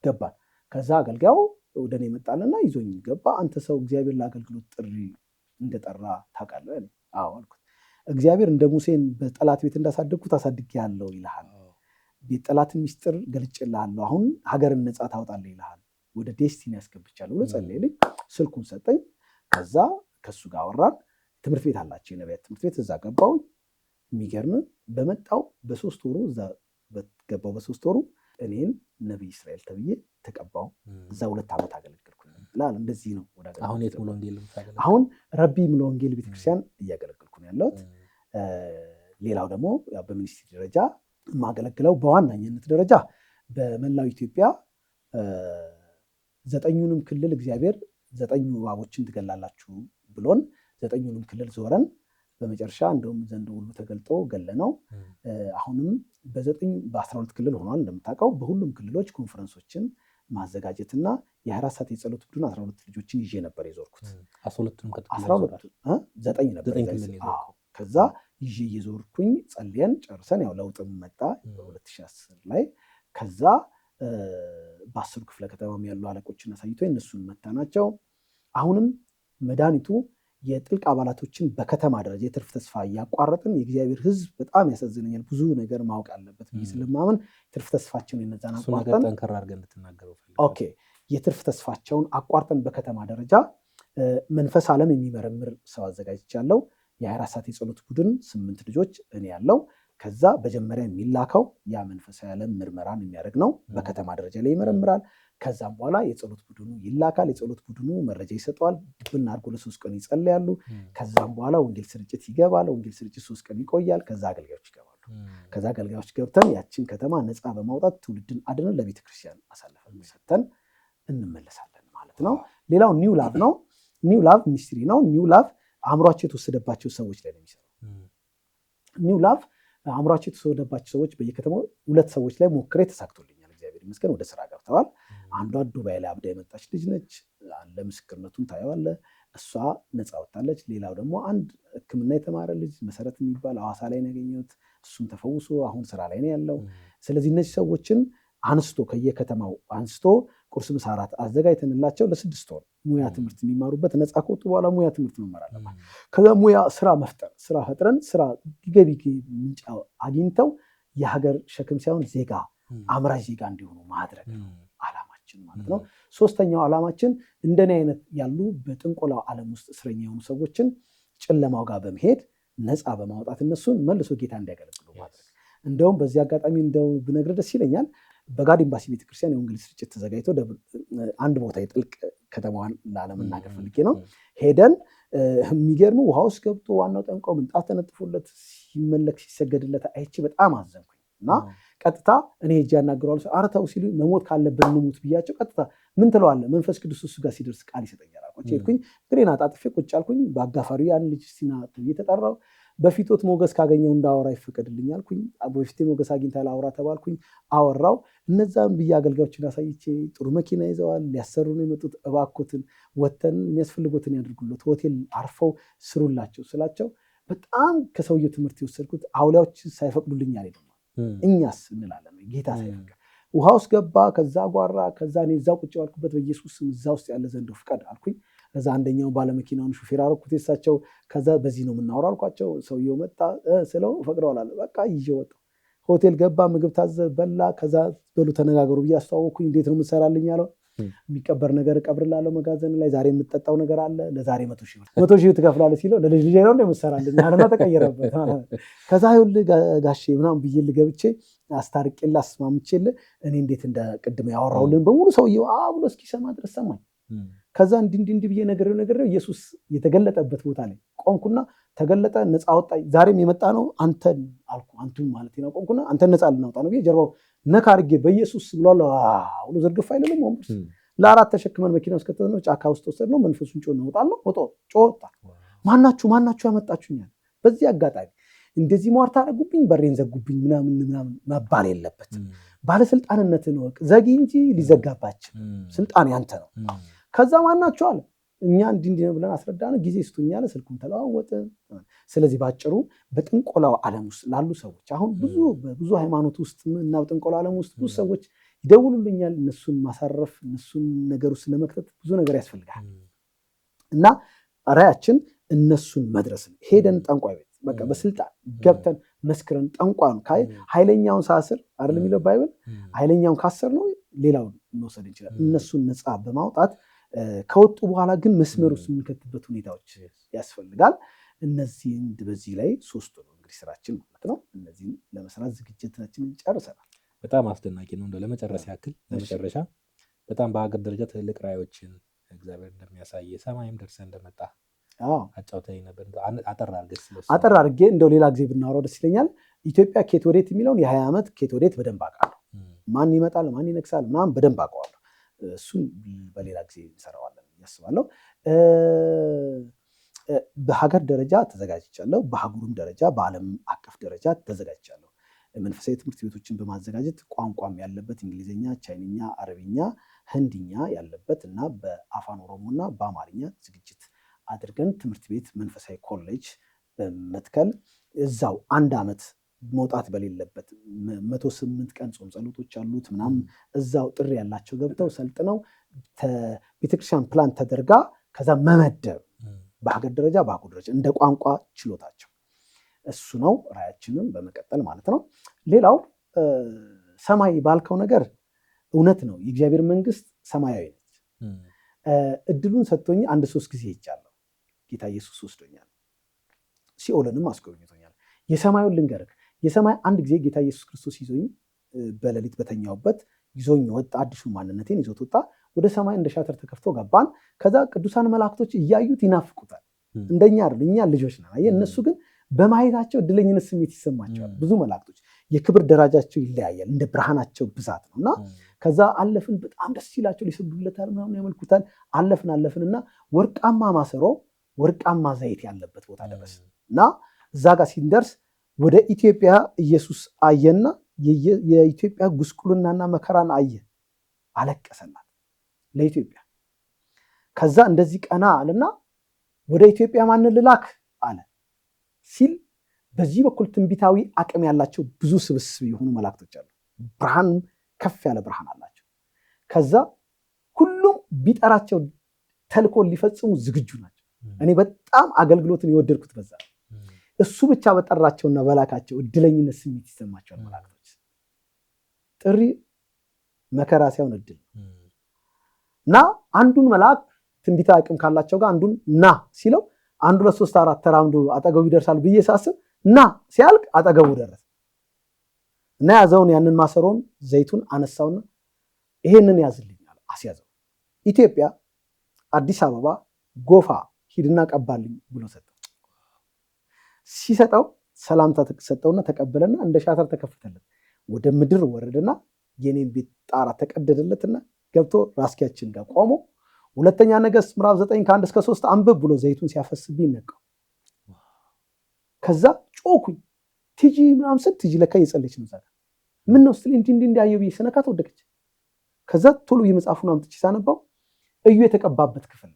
ገባን። ከዛ አገልጋዩ ወደ እኔ መጣልና ይዞኝ ገባ። አንተ ሰው እግዚአብሔር ለአገልግሎት ጥሪ እንደጠራ ታውቃለህ? አዎ አልኩት። እግዚአብሔር እንደ ሙሴን በጠላት ቤት እንዳሳደግኩት አሳድጌሃለሁ ይልሃል። የጠላትን ሚስጥር ገልጬልሃለሁ። አሁን ሀገርን ነፃ ታወጣለህ ይልሃል። ወደ ዴስቲኒ ያስገብቻለሁ ብሎ ጸለየልኝ። ስልኩን ሰጠኝ። ከዛ ከሱ ጋር አወራን። ትምህርት ቤት አላቸው፣ የነቢያት ትምህርት ቤት። እዛ ገባው። የሚገርም በመጣው በ3 ወሩ እዛ ገባው። በ3 ወሩ እኔን ነቢይ እስራኤል ተብዬ ተቀባው። እዛ 2 ዓመት አገለገልኩ ይላል። እንደዚህ ነው። አሁን የት ሙሉ ወንጌል? አሁን ረቢ ሙሉ ወንጌል ቤተክርስቲያን እያገለገልኩ ነው ያለሁት። ሌላው ደግሞ በሚኒስትሪ ደረጃ የማገለግለው በዋናኝነት ደረጃ በመላው ኢትዮጵያ 9ኙንም ክልል እግዚአብሔር 9 እባቦችን ትገላላችሁ ብሎን 9ኙንም ክልል ዞረን በመጨረሻ እንደውም ዘንዶ ሁሉ ተገልጦ ገለነው። አሁንም በ12 ክልል ሆኗል እንደምታውቀው። በሁሉም ክልሎች ኮንፈረንሶችን ማዘጋጀትና የ24 ሰዓት የጸሎት ቡድን 12 ልጆችን ይዤ ነበር የዞርኩት። 9 ነበር። ከዛ ይዤ እየዞርኩኝ ጸልየን ጨርሰን ያው ለውጥም መጣ በ2010 ላይ። ከዛ በ10 ክፍለ ከተማም ያሉ አለቆችን አሳይቶ እነሱን መታናቸው። አሁንም መድኃኒቱ የጥልቅ አባላቶችን በከተማ ደረጃ የትርፍ ተስፋ እያቋረጥን የእግዚአብሔር ሕዝብ በጣም ያሳዝነኛል። ብዙ ነገር ማወቅ አለበት ብዬ ስለማምን ትርፍ ተስፋቸውን የነዛን አቋርጠን ኦኬ የትርፍ ተስፋቸውን አቋርጠን በከተማ ደረጃ መንፈስ ዓለም የሚመረምር ሰው አዘጋጅቻለሁ። የ24 ሰዓት የጸሎት ቡድን 8 ልጆች እኔ ያለው። ከዛ በመጀመሪያ የሚላከው ያ መንፈሳዊ ዓለም ምርመራን የሚያደርግ ነው። በከተማ ደረጃ ላይ ይመረምራል። ከዛም በኋላ የጸሎት ቡድኑ ይላካል። የጸሎት ቡድኑ መረጃ ይሰጠዋል። ብናርጎ ለ3 ቀን ይጸልያሉ። ከዛም በኋላ ወንጌል ስርጭት ይገባል። ወንጌል ስርጭት 3 ቀን ይቆያል። ከዛ አገልጋዮች ይገባሉ። ከዛ አገልጋዮች ገብተን ያችን ከተማ ነፃ በማውጣት ትውልድን አድነን ለቤተክርስቲያን አሳልፈን ሰጥተን እንመለሳለን ማለት ነው። ሌላው ኒው ላቭ ነው። ኒው ላቭ ሚኒስትሪ ነው። ኒው ላቭ አእምሯቸው የተወሰደባቸው ሰዎች ላይ ነው የሚሰራው። ኒው ላቭ አእምሯቸው የተወሰደባቸው ሰዎች በየከተማው 2 ሰዎች ላይ ሞክሬ ተሳክቶልኛል። እግዚአብሔር ይመስገን ወደ ስራ ገብተዋል። አንዷ ዱባይ ላይ አብዳ የመጣች ልጅ ነች። ለምስክርነቱን ታየዋለህ። እሷ ነፃ ወጣለች። ሌላው ደግሞ አንድ ሕክምና የተማረ ልጅ መሰረት የሚባል ሐዋሳ ላይ ነው ያገኘሁት። እሱም ተፈውሶ አሁን ስራ ላይ ነው ያለው። ስለዚህ እነዚህ ሰዎችን አንስቶ ከየከተማው አንስቶ ቁርስ፣ ምሳ፣ እራት አዘጋጅተንላቸው ለ6 ወር ሙያ ትምህርት የሚማሩበት ነፃ ከወጡ በኋላ ሙያ ትምህርት መማር አለባቸው። ከዛ ሙያ ስራ መፍጠር፣ ስራ ፈጥረን ስራ ገቢ ምንጭ አግኝተው የሀገር ሸክም ሳይሆን ዜጋ አምራች ዜጋ እንዲሆኑ ማድረግ ነው ዓላማችን ማለት ነው። ሶስተኛው ዓላማችን እንደኔ አይነት ያሉ በጥንቆላው ዓለም ውስጥ እስረኛ የሆኑ ሰዎችን ጨለማው ጋር በመሄድ ነፃ በማውጣት እነሱን መልሶ ጌታ እንዲያገለግሉ ማድረግ። እንደውም በዚህ አጋጣሚ እንደው ብነግር ደስ ይለኛል። በጋድ ኤምባሲ ቤተክርስቲያን የወንጌል ስርጭት ተዘጋጅቶ አንድ ቦታ የጥልቅ ከተማዋን ላለመናገር ፈልጌ ነው ሄደን የሚገርሙ ውሃ ውስጥ ገብቶ ዋናው ጠንቋው ምንጣፍ ተነጥፎለት ሲመለክ ሲሰገድለት አይቼ በጣም አዘንኩኝ እና ቀጥታ እኔ ሄጄ ያናግረዋል። ኧረ ተው ሲሉ መሞት ካለብን እንሙት ብያቸው ቀጥታ ምን ትለዋለህ መንፈስ ቅዱስ እሱ ጋር ሲደርስ ቃል ይሰጠኛል አልኳቸው። ሄድኩኝ እግሬን አጣጥፌ ቁጭ አልኩኝ። በአጋፋሪው ያን ልጅ ሲና እየተጠራው በፊቶት ሞገስ ካገኘው እንዳወራ ይፈቀድልኝ አልኩኝ። በፊቴ ሞገስ አግኝተሃል አውራ ተባልኩኝ። አወራው። እነዛም ብዬ አገልጋዮችን አሳይቼ ጥሩ መኪና ይዘዋል ሊያሰሩ ነው የመጡት። እባክዎትን ወተን የሚያስፈልጉትን ያድርጉለት ሆቴል አርፈው ስሩላቸው ስላቸው በጣም ከሰውየው ትምህርት የወሰድኩት አውሊያዎች ሳይፈቅዱልኝ አልሄድም። እኛስ እንላለን ጌታ ሳይፈቅድ ውሃ ውስጥ ገባ። ከዛ ጓራ። ከዛ እኔ እዛው ቁጭ ባልኩበት በኢየሱስ ስም እዛ ውስጥ ያለ ዘንዶ ፍቀድ አልኩኝ። ከዛ አንደኛው ባለመኪናውን ሹፌር አደረኩት የሳቸው። ከዛ በዚህ ነው የምናወራው አልኳቸው። ሰውየው መጣ ስለው ፈቅደዋል አለ። በቃ ይዤ ወጣሁ። ሆቴል ገባ። ምግብ ታዘ በላ። ከዛ በሉ ተነጋገሩ ብዬ አስተዋወቅኩኝ። እንዴት ነው የምትሰራልኝ አለው። የሚቀበር ነገር እቀብርላለሁ መጋዘን ላይ። ዛሬ የምትጠጣው ነገር አለ። ለዛሬ 100,000 ትከፍላለህ ሲለው ለልጅ ልጄ ነው እንደምትሰራልኝ አለና ተቀየረበት። ከዛ ይኸውልህ ጋሼ ምናምን ብዬ ልገብቼ አስታርቄልህ አስማምቼልህ እኔ እንዴት እንደ ቅድም ያወራሁልን በሙሉ ሰውየው ብሎ እስኪሰማ ድረስ ሰማኝ። ከዛ እንዲህ ብዬ ነግሬው ኢየሱስ የተገለጠበት ቦታ ላይ ቆምኩና ተገለጠ፣ ነፃ አወጣኝ። ዛሬም የመጣ ነው አንተን አልኩ። አንቱን ማለት ነው። ቆምኩና አንተን ነፃ ልናውጣ ነው ብዬ ጀርባው ነካ አድርጌ በኢየሱስ ብሏል ብሎ ዘርግፍ አይልም ወንበርስ ለአራት ተሸክመን መኪና ውስጥ ከተነው ጫካ ውስጥ ወሰድነው። መንፈሱን ጮህ እናውጣለሁ ጮህታ ማናችሁ ያመጣችሁኛል። በዚህ አጋጣሚ እንደዚህ ሟርታ አደረጉብኝ፣ በሬን ዘጉብኝ ምናምን መባል የለበትም። ባለስልጣንነትን ወቅ ዘጊ እንጂ ሊዘጋባችሁ ስልጣን ያንተ ነው። ከዛ ማናችሁ አለ። እኛ እንዲህ ነው ብለን አስረዳን። ጊዜ ስጡኝ አለ። ስልኩን ተለዋወጠ። ስለዚህ ባጭሩ በጥንቆላው ዓለም ውስጥ ላሉ ሰዎች አሁን ብዙ ሃይማኖት ውስጥ እና በጥንቆላው ዓለም ውስጥ ብዙ ሰዎች ይደውሉልኛል። እነሱን ማሳረፍ እነሱን ነገር ውስጥ ለመክተት ብዙ ነገር ያስፈልጋል እና ራያችን እነሱን መድረስ ነው። ሄደን ጠንቋይ ቤት በቃ በስልጣን ገብተን መስክረን ጠንቋዩን ኃይለኛውን ሳስር አይደል የሚለው ባይብል ኃይለኛውን ካሰር ነው ሌላውን መውሰድ እንችላለን። እነሱን ነፃ በማውጣት ከወጡ በኋላ ግን መስመር ውስጥ የምንከትበት ሁኔታዎች ያስፈልጋል። እነዚህን በዚህ ላይ ሶስቱ ነው እንግዲህ ስራችን ማለት ነው። እነዚህን ለመስራት ዝግጅታችንን ጨርሰናል። በጣም አስደናቂ ነው። እንደው ለመጨረሻ ያክል በጣም በሀገር ደረጃ ትልልቅ ራዕዮችን እግዚአብሔር እንደሚያሳይ ሰማይም ደርሰህ እንደመጣ አጫውተኸኝ ነበር። አጠር አድርጌ እንደው ሌላ ጊዜ ብናወራው ደስ ይለኛል። ኢትዮጵያ ኬት ወዴት የሚለውን የ20 ዓመት ኬት ወዴት በደንብ አውቃለሁ። ማን ይመጣል ማን ይነግሳል ምናምን በደንብ አውቀዋለሁ። እሱን በሌላ ጊዜ እንሰራዋለን ያስባለሁ። በሀገር ደረጃ ተዘጋጅቻለሁ። በአህጉርም ደረጃ በዓለም አቀፍ ደረጃ ተዘጋጅቻለሁ። መንፈሳዊ ትምህርት ቤቶችን በማዘጋጀት ቋንቋም ያለበት እንግሊዝኛ፣ ቻይንኛ፣ አረብኛ፣ ህንድኛ ያለበት እና በአፋን ኦሮሞና በአማርኛ ዝግጅት አድርገን ትምህርት ቤት መንፈሳዊ ኮሌጅ በመትከል እዛው 1 ዓመት መውጣት በሌለበት 108 ቀን ጾም ጸሎቶች አሉት ምናምን እዛው ጥሪ ያላቸው ገብተው ሰልጥነው ቤተክርስቲያን ፕላን ተደርጋ ከዛ መመደብ በሀገር ደረጃ በአህጉር ደረጃ እንደ ቋንቋ ችሎታቸው እሱ ነው ራዕያችንን በመቀጠል ማለት ነው። ሌላው ሰማይ ባልከው ነገር እውነት ነው። የእግዚአብሔር መንግስት ሰማያዊ ነች። እድሉን ሰጥቶኝ 3 ጊዜ ሄጃለሁ። ጌታ ኢየሱስ ወስዶኛል። ሲኦልንም አስጎብኝቶኛል። የሰማዩን ልንገርህ። የሰማይ አንድ ጊዜ ጌታ ኢየሱስ ክርስቶስ ይዞኝ በሌሊት በተኛውበት ይዞኝ ወጣ። አዲሱ ማንነቴን ይዞት ወጣ። ወደ ሰማይ እንደ ሻተር ተከፍቶ ገባን። ከዛ ቅዱሳን መላእክቶች እያዩት ይናፍቁታል። እንደኛ አይደል፣ እኛ ልጆች ነን። አየህ፣ እነሱ ግን በማየታቸው እድለኝነት ስሜት ይሰማቸዋል። ብዙ መላእክቶች የክብር ደረጃቸው ይለያያል እንደ ብርሃናቸው ብዛት ነው። እና ከዛ አለፍን። በጣም ደስ ይላቸው ሊሰግዱለታል ምናምን ያመልኩታል። አለፍን እና ወርቃማ ማሰሮ ወርቃማ ዘይት ያለበት ቦታ ደረስ እና እዛ ጋር ሲንደርስ ወደ ኢትዮጵያ ኢየሱስ አየና የኢትዮጵያ ጉስቁልናና መከራን አየ። አለቀሰላት ለኢትዮጵያ። ከዛ እንደዚህ ቀና አለና ወደ ኢትዮጵያ ማንን ልላክ አለ ሲል በዚህ በኩል ትንቢታዊ አቅም ያላቸው ብዙ ስብስብ የሆኑ መላእክቶች አሉ። ብርሃን ከፍ ያለ ብርሃን አላቸው። ከዛ ሁሉም ቢጠራቸው ተልኮ ሊፈጽሙ ዝግጁ ናቸው። እኔ በጣም አገልግሎትን የወደድኩት በዛ እሱ ብቻ በጠራቸውና በላካቸው እድለኝነት ስሜት ይሰማቸዋል መላእክቶች። ጥሪ መከራ ሳይሆን እድል እና አንዱን መልአክ ትንቢት አቅም ካላቸው ጋር አንዱን ና ሲለው 1 2 3 4 ተራምዶ አጠገቡ ይደርሳል ብዬ ሳስብ ና ሲያልቅ አጠገቡ ደረሰ እና ያዘውን ያንን ማሰሮን ዘይቱን አነሳውና ይሄንን ያዝልኛል አስያዘው። ኢትዮጵያ አዲስ አበባ ጎፋ ሂድና ቀባልኝ ብሎ ሰጠው። ሲሰጠው ሰላምታ ሰጠውና ተቀበለና እንደ ሻተር ተከፈተለት። ወደ ምድር ወረደና የኔን ቤት ጣራ ተቀደደለትና ገብቶ ራስኪያችን ጋር ቆሞ ሁለተኛ ነገሥት ምዕራፍ 9 ከ1 እስከ 3 አንብብ ብሎ ዘይቱን ሲያፈስብኝ ነቃው። ከዛ ጮኩኝ ቲጂ ምናምን ስል ቲጂ ለካ እየጸለች ነው። ዛሬ ምን ነው ስትል እንዲህ አየሁ ብዬ ስነካት ወደቀች። ከዛ ቶሎ የመጽሐፉን አምጥቼ ሳነባው እዩ የተቀባበት ክፍል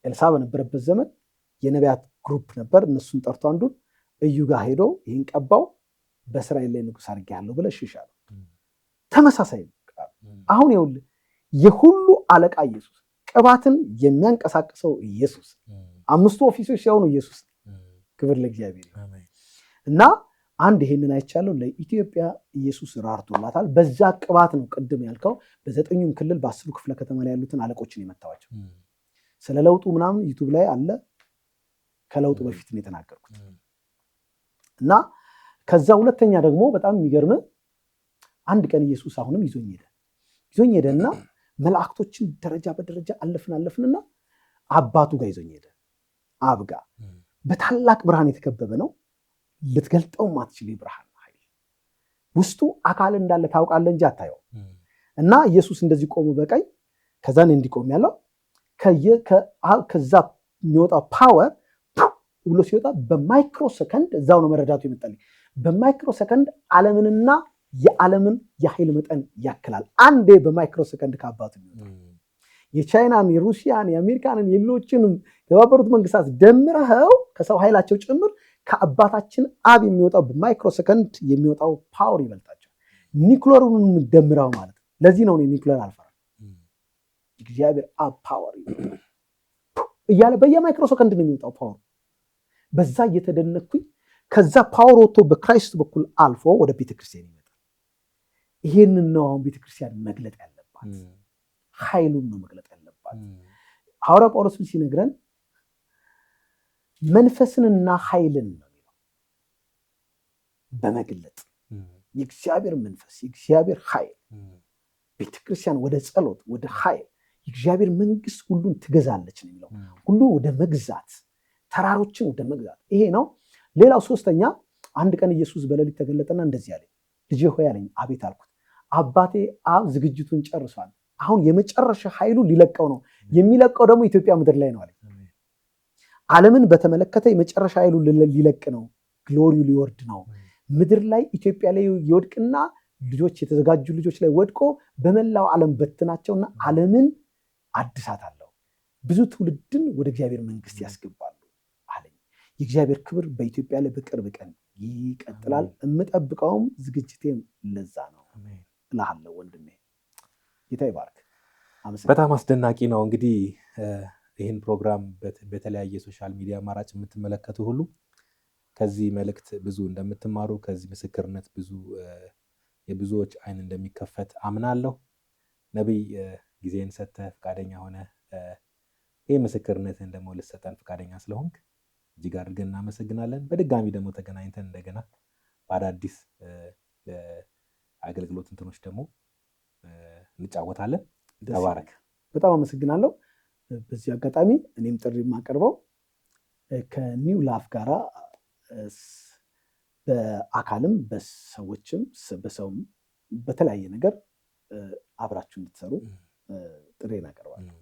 ኤልሳ በነበረበት ዘመን የነቢያት ግሩፕ ነበር። እነሱን ጠርቶ አንዱን እዩ ጋር ሄዶ ይህን ቀባው በእስራኤል ላይ ንጉሥ አድርጌያለሁ ብለህ ሽሻለሁ። ተመሳሳይ ነው። አሁን ይኸውልህ የሁሉ አለቃ ኢየሱስ፣ ቅባትን የሚያንቀሳቅሰው ኢየሱስ፣ 5 ኦፊሶች ሲሆኑ ኢየሱስ። ክብር ለእግዚአብሔር እና አንድ ይሄንን አይቻለሁ። ለኢትዮጵያ ኢየሱስ ራርቶላታል። በዛ ቅባት ነው ቅድም ያልከው በ9ኙም ክልል በ10 ክፍለ ከተማ ላይ ያሉትን አለቆችን የመታዋቸው። ስለ ለውጡ ምናምን ዩቱብ ላይ አለ። ከለውጡ በፊት ነው የተናገርኩት። እና ከዛ ሁለተኛ ደግሞ በጣም የሚገርም አንድ ቀን ኢየሱስ አሁንም ይዞኝ ሄደና መላእክቶችን ደረጃ በደረጃ አለፍንና አባቱ ጋር ይዞኝ ሄደ። አብ ጋር በታላቅ ብርሃን የተከበበ ነው። ልትገልጠው ማትችል ብርሃን ኃይል ውስጡ አካል እንዳለ ታውቃለህ እንጂ አታየው። እና ኢየሱስ እንደዚህ ቆሞ በቀኝ ከዛን እንዲቆም ያለው ከዛ የሚወጣው ፓወር ብሎ ሲወጣ በማይክሮ ሰከንድ እዛው ነው መረዳቱ ይመጣል። በማይክሮ ሰከንድ ዓለምንና የዓለምን የኃይል መጠን ያክላል። አንዴ በማይክሮ ሰከንድ ከአባቱ የሚወጣ የቻይናን፣ የሩሲያን፣ የአሜሪካንን፣ የሌሎችንም የተባበሩት መንግስታት ደምረኸው ከሰው ኃይላቸው ጭምር ከአባታችን አብ የሚወጣው በማይክሮ ሰከንድ የሚወጣው ፓወር ይበልጣቸው። ኒውክሌሩን ደምረው ማለት ነው። ለዚህ ነው ኒውክሌር አልፈራም። እግዚአብሔር አብ ፓወር እያለ በየማይክሮ ሰከንድ ነው የሚወጣው ፓወር። በዛ እየተደነኩኝ ከዛ ፓወር ወጥቶ በክራይስት በኩል አልፎ ወደ ቤተክርስቲያን ይመጣል። ይሄንን ነው አሁን ቤተክርስቲያን መግለጥ ያለባት፣ ኃይሉን ነው መግለጥ ያለባት። ሐዋርያ ጳውሎስም ሲነግረን መንፈስንና ኃይልን ነው የሚለው በመግለጥ የእግዚአብሔር መንፈስ የእግዚአብሔር ኃይል ቤተክርስቲያን ወደ ጸሎት ወደ ኃይል የእግዚአብሔር መንግስት ሁሉን ትገዛለች ነው የሚለው። ሁሉ ወደ መግዛት ተራሮችን ወደ መግዛት ይሄ ነው። ሌላው ሶስተኛ አንድ ቀን ኢየሱስ በሌሊት ተገለጠና እንደዚህ አለኝ፣ ልጄ ሆይ አለኝ። አቤት አልኩት። አባቴ አብ ዝግጅቱን ጨርሷል። አሁን የመጨረሻ ኃይሉ ሊለቀው ነው። የሚለቀው ደግሞ ኢትዮጵያ ምድር ላይ ነው አለኝ። ዓለምን በተመለከተ የመጨረሻ ኃይሉ ሊለቅ ነው። ግሎሪው ሊወርድ ነው። ምድር ላይ ኢትዮጵያ ላይ ይወድቅና ልጆች የተዘጋጁ ልጆች ላይ ወድቆ በመላው ዓለም በትናቸውና ዓለምን አድሳታለሁ። ብዙ ትውልድን ወደ እግዚአብሔር መንግስት ያስገባሉ አለኝ። የእግዚአብሔር ክብር በኢትዮጵያ ላይ በቅርብ ቀን ይቀጥላል። የምጠብቀውም ዝግጅቴም ለዛ ነው እልሃለሁ ወንድሜ። ጌታ ይባርክ። በጣም አስደናቂ ነው። እንግዲህ ይህን ፕሮግራም በተለያየ ሶሻል ሚዲያ አማራጭ የምትመለከቱ ሁሉ ከዚህ መልእክት ብዙ እንደምትማሩ፣ ከዚህ ምስክርነት ብዙ የብዙዎች አይን እንደሚከፈት አምናለሁ። ነቢይ ጊዜን ሰጥተህ ፈቃደኛ ሆነ ይህ ምስክርነትን ደግሞ ልትሰጠን ፈቃደኛ ስለሆንክ እጅግ አድርገን እናመሰግናለን። በድጋሚ ደግሞ ተገናኝተን እንደገና በአዳዲስ አገልግሎት እንትኖች ደግሞ እንጫወታለን። ተባረክ። በጣም አመሰግናለሁ። በዚህ አጋጣሚ እኔም ጥሪ የማቀርበው ከኒው ላፍ ጋራ በአካልም በሰዎችም በሰውም በተለያየ ነገር አብራችሁ እንድትሰሩ ጥሪ እናቀርባለሁ።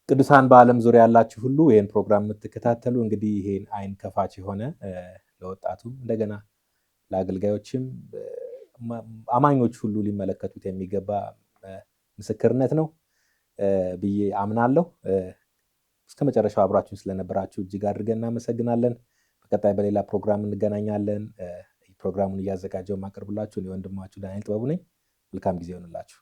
ቅዱሳን በዓለም ዙሪያ ያላችሁ ሁሉ ይህን ፕሮግራም የምትከታተሉ እንግዲህ ይህን አይን ከፋች የሆነ ለወጣቱም እንደገና ለአገልጋዮችም አማኞች ሁሉ ሊመለከቱት የሚገባ ምስክርነት ነው ብዬ አምናለሁ። እስከ መጨረሻው አብራችሁን ስለነበራችሁ እጅግ አድርገን እናመሰግናለን። በቀጣይ በሌላ ፕሮግራም እንገናኛለን። ፕሮግራሙን እያዘጋጀው ማቀርብላችሁ ወንድማችሁ ዳንኤል ጥበቡ ነኝ። መልካም ጊዜ ይሆንላችሁ።